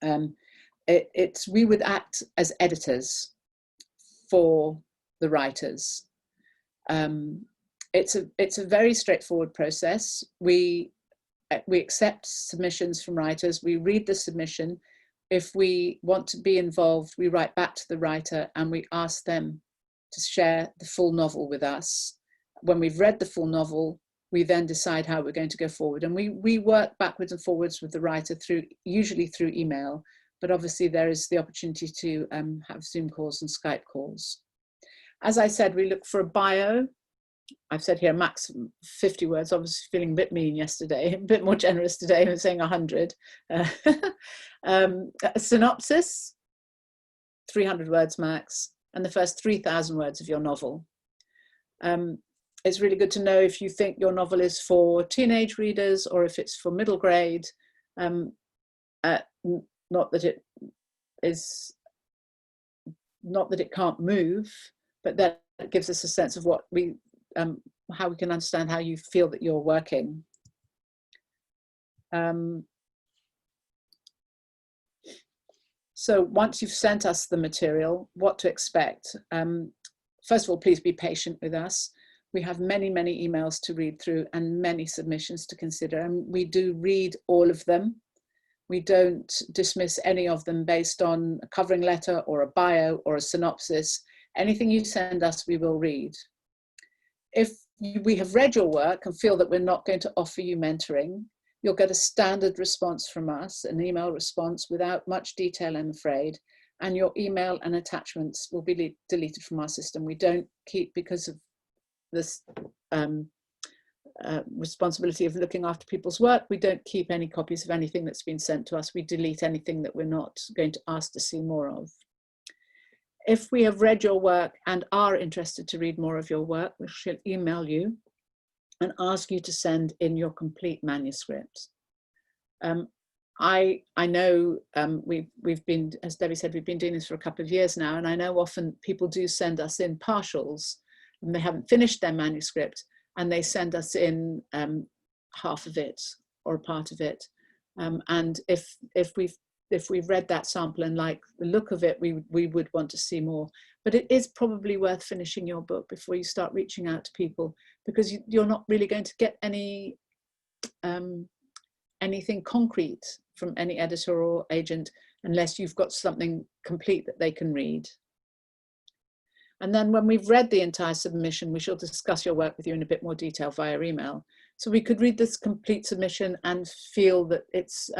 We would act as editors for the writers. It's a very straightforward process. We accept submissions from writers. We read the submission. If we want to be involved, we write back to the writer and we ask them to share the full novel with us. When we've read the full novel, we then decide how we're going to go forward. And we work backwards and forwards with the writer usually through email, but obviously there is the opportunity to have Zoom calls and Skype calls. As I said, we look for a bio. I've said here max 50 words, obviously feeling a bit mean yesterday, a bit more generous today, I'm saying 100. A synopsis, 300 words max, and the first 3,000 words of your novel. It's really good to know if you think your novel is for teenage readers or if it's for middle grade. Not that it can't move, but that gives us a sense of what how we can understand how you feel that you're working. So once you've sent us the material, what to expect? First of all, please be patient with us. We have many, many emails to read through and many submissions to consider, and we do read all of them. We don't dismiss any of them based on a covering letter or a bio or a synopsis. Anything you send us, we will read. If we have read your work and feel that we're not going to offer you mentoring, you'll get a standard response from us, an email response without much detail, I'm afraid, and your email and attachments will be deleted from our system. We don't keep, because of this responsibility of looking after people's work, we don't keep any copies of anything that's been sent to us. We delete anything that we're not going to ask to see more of. If we have read your work and are interested to read more of your work, we shall email you and ask you to send in your complete manuscript. I know we've been, as Debbie said, we've been doing this for a couple of years now, and I know often people do send us in partials and they haven't finished their manuscript, and they send us in half of it or a part of it. And if we've read that sample and like the look of it, we would want to see more. But it is probably worth finishing your book before you start reaching out to people, because you're not really going to get any anything concrete from any editor or agent unless you've got something complete that they can read. And then when we've read the entire submission, we shall discuss your work with you in a bit more detail via email. So we could read this complete submission and feel that it's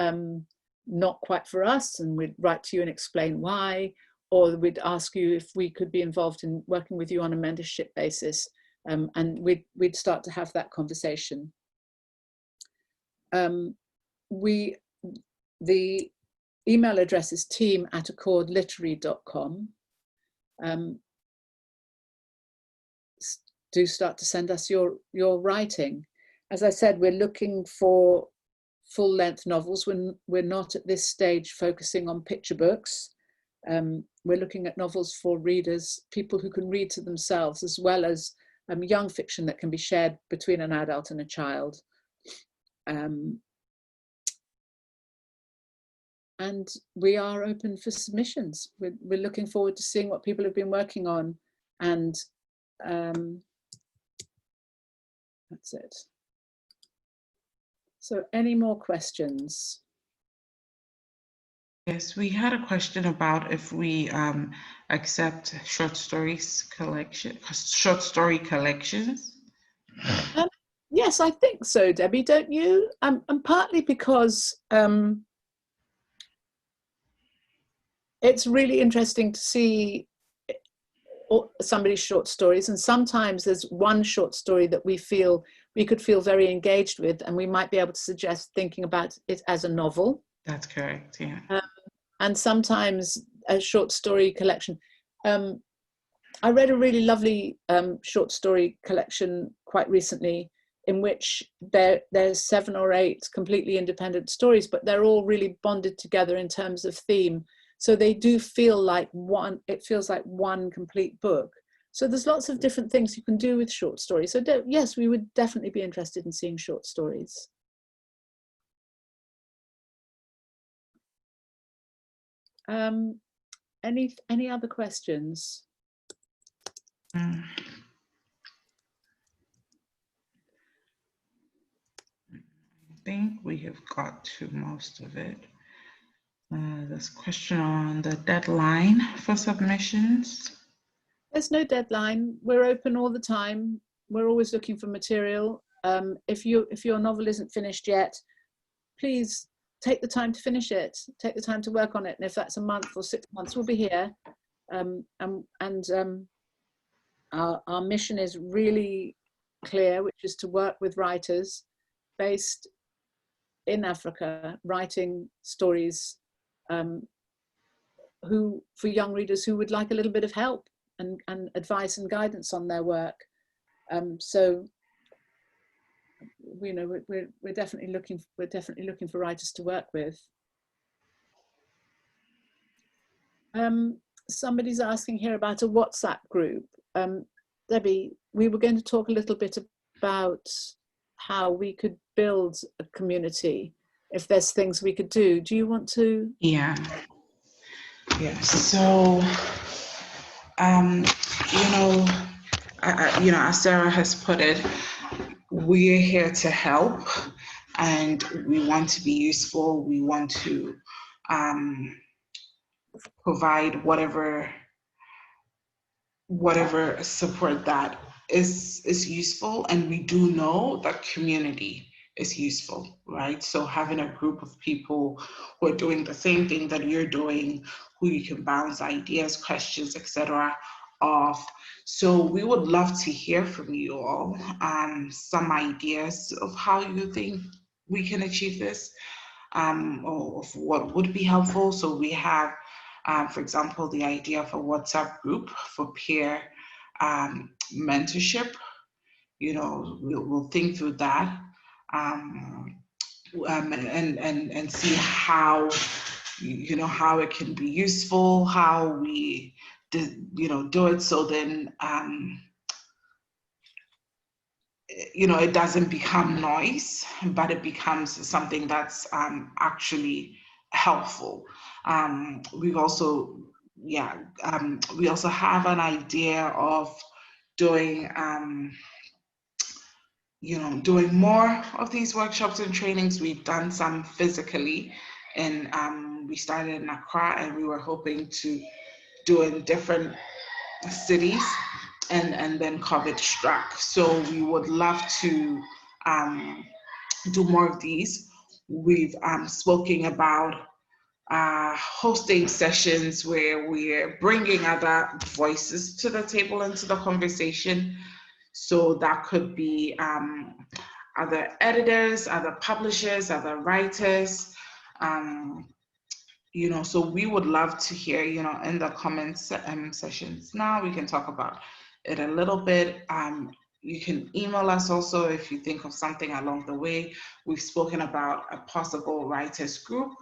not quite for us, and we'd write to you and explain why, or we'd ask you if we could be involved in working with you on a mentorship basis, and we'd start to have that conversation. The email address is team@accordliterary.com. Do start to send us your writing. As I said, we're looking for full-length novels. We're not at this stage focusing on picture books. We're looking at novels for readers, people who can read to themselves, as well as young fiction that can be shared between an adult and a child. And we are open for submissions. We're looking forward to seeing what people have been working on, and that's it. So any more questions? Yes, we had a question about if we accept short story collections. Yes, I think so, Debbie, don't you? And partly because it's really interesting to see somebody's short stories, and sometimes there's one short story that we could feel very engaged with, and we might be able to suggest thinking about it as a novel. That's correct, yeah. And sometimes a short story collection. I read a really lovely short story collection quite recently, in which there's 7 or 8 completely independent stories, but they're all really bonded together in terms of theme. So they do feel like it feels like one complete book. So there's lots of different things you can do with short stories. So yes, we would definitely be interested in seeing short stories. Any other questions? I think we have got to most of it. There's a question on the deadline for submissions. There's no deadline. We're open all the time. We're always looking for material. If your novel isn't finished yet, please take the time to finish it. Take the time to work on it. And if that's a month or 6 months, we'll be here. Our mission is really clear, which is to work with writers based in Africa, writing stories for young readers who would like a little bit of help and advice and guidance on their work. So, you know, we're definitely looking for writers to work with. Somebody's asking here about a WhatsApp group. Debbie, we were going to talk a little bit about how we could build a community, if there's things we could do. Do you want to? Yeah. So, you know, as Sarah has put it, we're here to help, and we want to be useful. We want to provide whatever support that is useful, and we do know that community is useful, right? So having a group of people who are doing the same thing that you're doing, who you can bounce ideas, questions, etc. off. So we would love to hear from you all, some ideas of how you think we can achieve this, or of what would be helpful. So we have, for example, the idea of a WhatsApp group for peer mentorship. We'll think through that, and see how how it can be useful, how we do it. So then it doesn't become noise, but it becomes something that's actually helpful. We also have an idea of doing doing more of these workshops and trainings. We've done some physically, and we started in Accra, and we were hoping to do in different cities, and then COVID struck. So we would love to do more of these. We've spoken about hosting sessions where we're bringing other voices to the table and to the conversation. So that could be other editors, other publishers, other writers. So we would love to hear, in the comments sessions. Now we can talk about it a little bit. You can email us also if you think of something along the way. We've spoken about a possible writers group,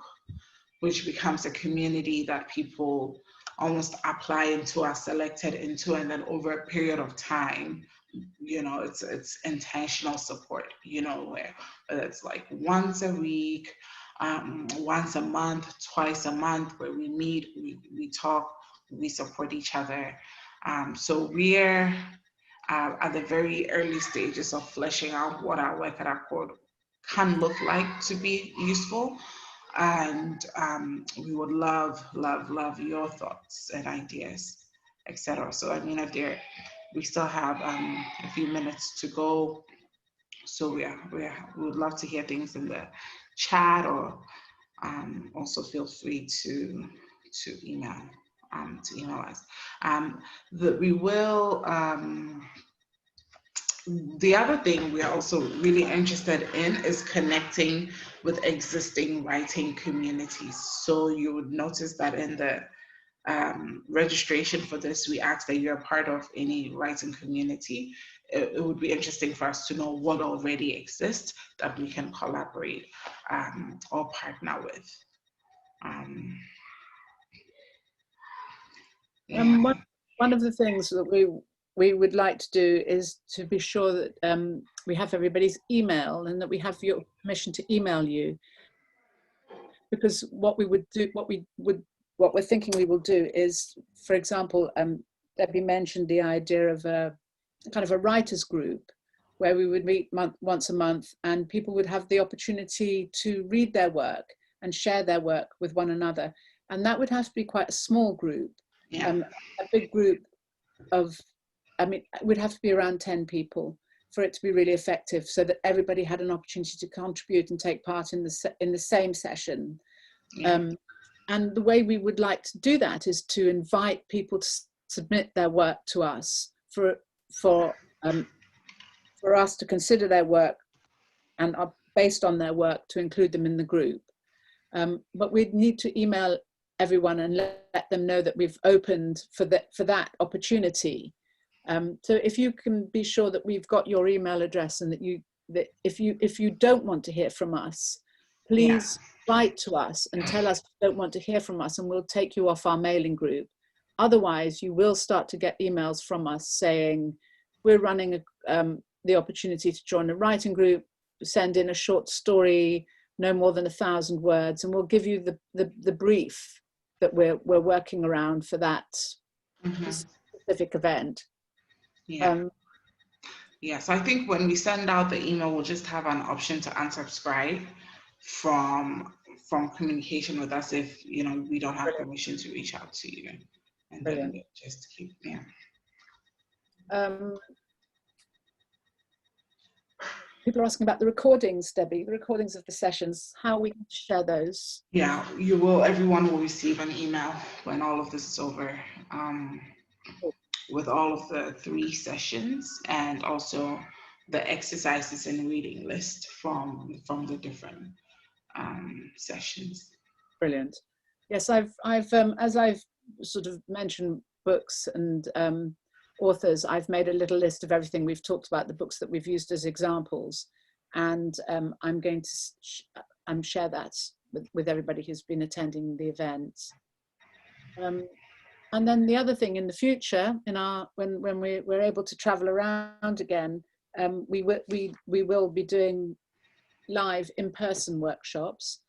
which becomes a community that people almost apply into, are selected into, and then over a period of time, it's intentional support, where it's like once a week, once a month, twice a month, where we meet, we talk, we support each other. So we're at the very early stages of fleshing out what our work at Accord can look like to be useful. And we would love your thoughts and ideas, etc. So we still have a few minutes to go. So we would love to hear things in the chat, or also feel free to email us. We will. The other thing we are also really interested in is connecting with existing writing communities. So you would notice that in the registration for this, we ask that you're a part of any writing community. It would be interesting for us to know what already exists that we can collaborate or partner with. One of the things that we would like to do is to be sure that we have everybody's email, and that we have your permission to email you. Because what we're thinking we will do is, for example, Debbie mentioned the idea of a kind of a writers group where we would meet once a month, and people would have the opportunity to read their work and share their work with one another. And that would have to be quite a small group. A big group it would have to be around 10 people for it to be really effective, so that everybody had an opportunity to contribute and take part in the same session. And the way we would like to do that is to invite people to submit their work to us for us to consider their work, and based on their work to include them in the group. But we'd need to email everyone and let them know that we've opened for that opportunity. So if you can be sure that we've got your email address, and that if you don't want to hear from us, please write to us and tell us you don't want to hear from us, and we'll take you off our mailing group. Otherwise, you will start to get emails from us saying we're running the opportunity to join a writing group, send in a short story, no more than 1,000 words, and we'll give you the brief that we're working around for that specific event. Yeah. Yeah, so I think when we send out the email, we'll just have an option to unsubscribe from communication with us if, you know, we don't have permission to reach out to you. And then we'll just keep, yeah. People are asking about the recordings, Debbie, the recordings of the sessions, how we can share those. Yeah, everyone will receive an email when all of this is over, with all of the 3 sessions and also the exercises and reading list from the different sessions. Brilliant. Yes, I've as I've sort of mentioned books and authors, I've made a little list of everything we've talked about, the books that we've used as examples, and I'm going to share that with everybody who's been attending the event. And then the other thing, in the future, when we're able to travel around again, we will be doing live in-person workshops,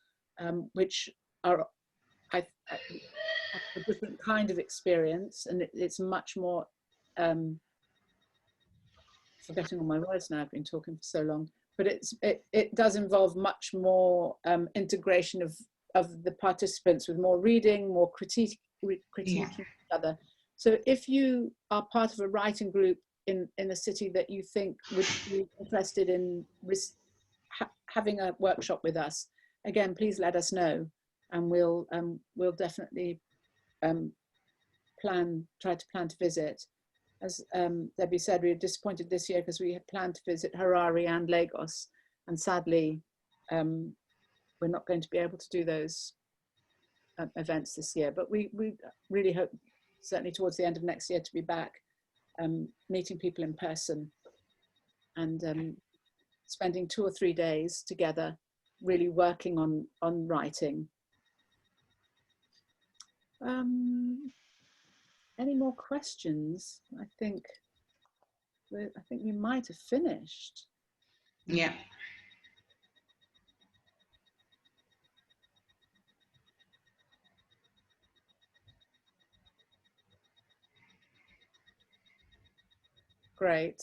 which are a different kind of experience, and it's much more, forgetting all my words now, I've been talking for so long, but it does involve much more integration of the participants, with more reading, more critiquing each other. So if you are part of a writing group in a city that you think would be interested in having a workshop with us, again, please let us know, and we'll definitely try to plan to visit. As Debbie said, we were disappointed this year because we had planned to visit Harare and Lagos, and sadly we're not going to be able to do those events this year, but we really hope, certainly towards the end of next year, to be back meeting people in person and spending 2 or 3 days together really working on writing. Any more questions? I think we might have finished. Yeah. Great.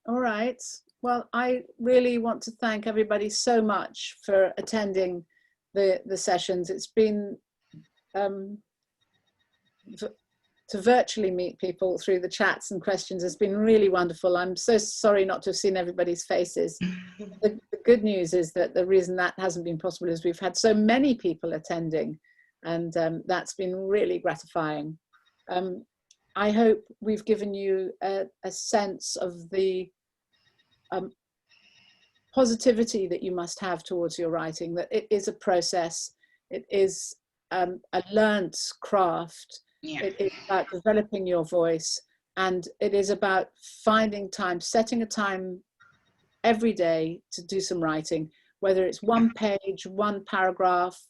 All right. Well, I really want to thank everybody so much for attending the sessions. It's been to virtually meet people through the chats and questions has been really wonderful. I'm so sorry not to have seen everybody's faces. The good news is that the reason that hasn't been possible is we've had so many people attending, and that's been really gratifying. I hope we've given you a sense of the positivity that you must have towards your writing, that it is a process, it is a learnt craft, it is about developing your voice, and it is about finding time, setting a time every day to do some writing, whether it's 1 page, 1 paragraph,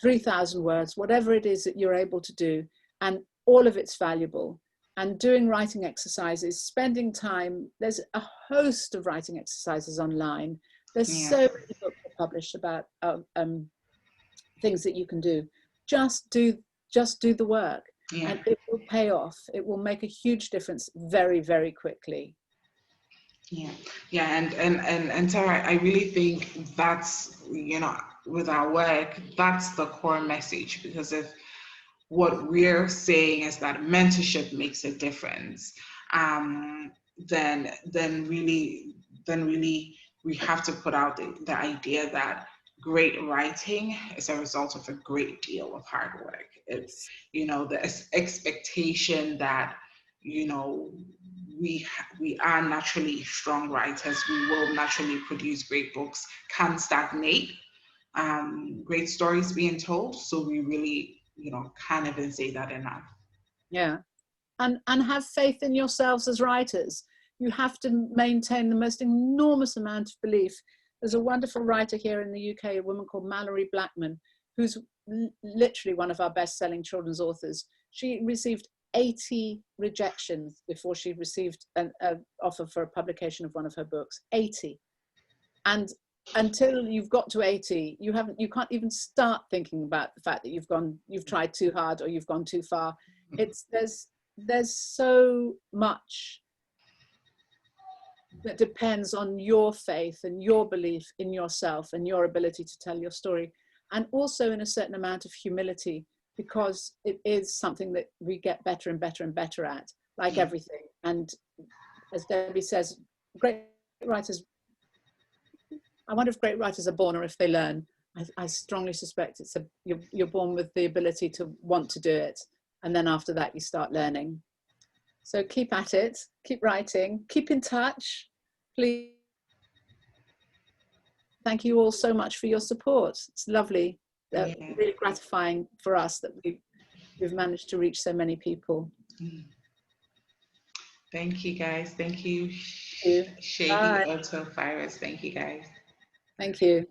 3,000 words, whatever it is that you're able to do, and all of it's valuable. And doing writing exercises, spending time, there's a host of writing exercises online. There's so many books published about things that you can do. Just do the work, and it will pay off. It will make a huge difference very, very quickly. And Sarah, I really think that's, you know, with our work, that's the core message, because if what we're saying is that mentorship makes a difference, then really we have to put out the idea that great writing is a result of a great deal of hard work. It's, you know, the expectation that, you know, we are naturally strong writers, we will naturally produce great books, can stagnate great stories being told. So we really, you know, can't even say that enough. Yeah, and have faith in yourselves as writers. You have to maintain the most enormous amount of belief. There's a wonderful writer here in the UK, a woman called Mallory Blackman, who's literally one of our best-selling children's authors. She received 80 rejections before she received an offer for a publication of one of her books. 80. And until you've got to 80, you can't even start thinking about the fact that you've tried too hard or you've gone too far. There's so much that depends on your faith and your belief in yourself and your ability to tell your story, and also in a certain amount of humility, because it is something that we get better and better and better at, like everything. And as Debbie says, great writers, I wonder if great writers are born or if they learn. I strongly suspect you're born with the ability to want to do it, and then after that you start learning. So keep at it, keep writing, keep in touch, please. Thank you all so much for your support. It's lovely, really gratifying for us that we've managed to reach so many people. Thank you, guys. Thank you, Shady Auto Virus. Thank you, guys. Thank you.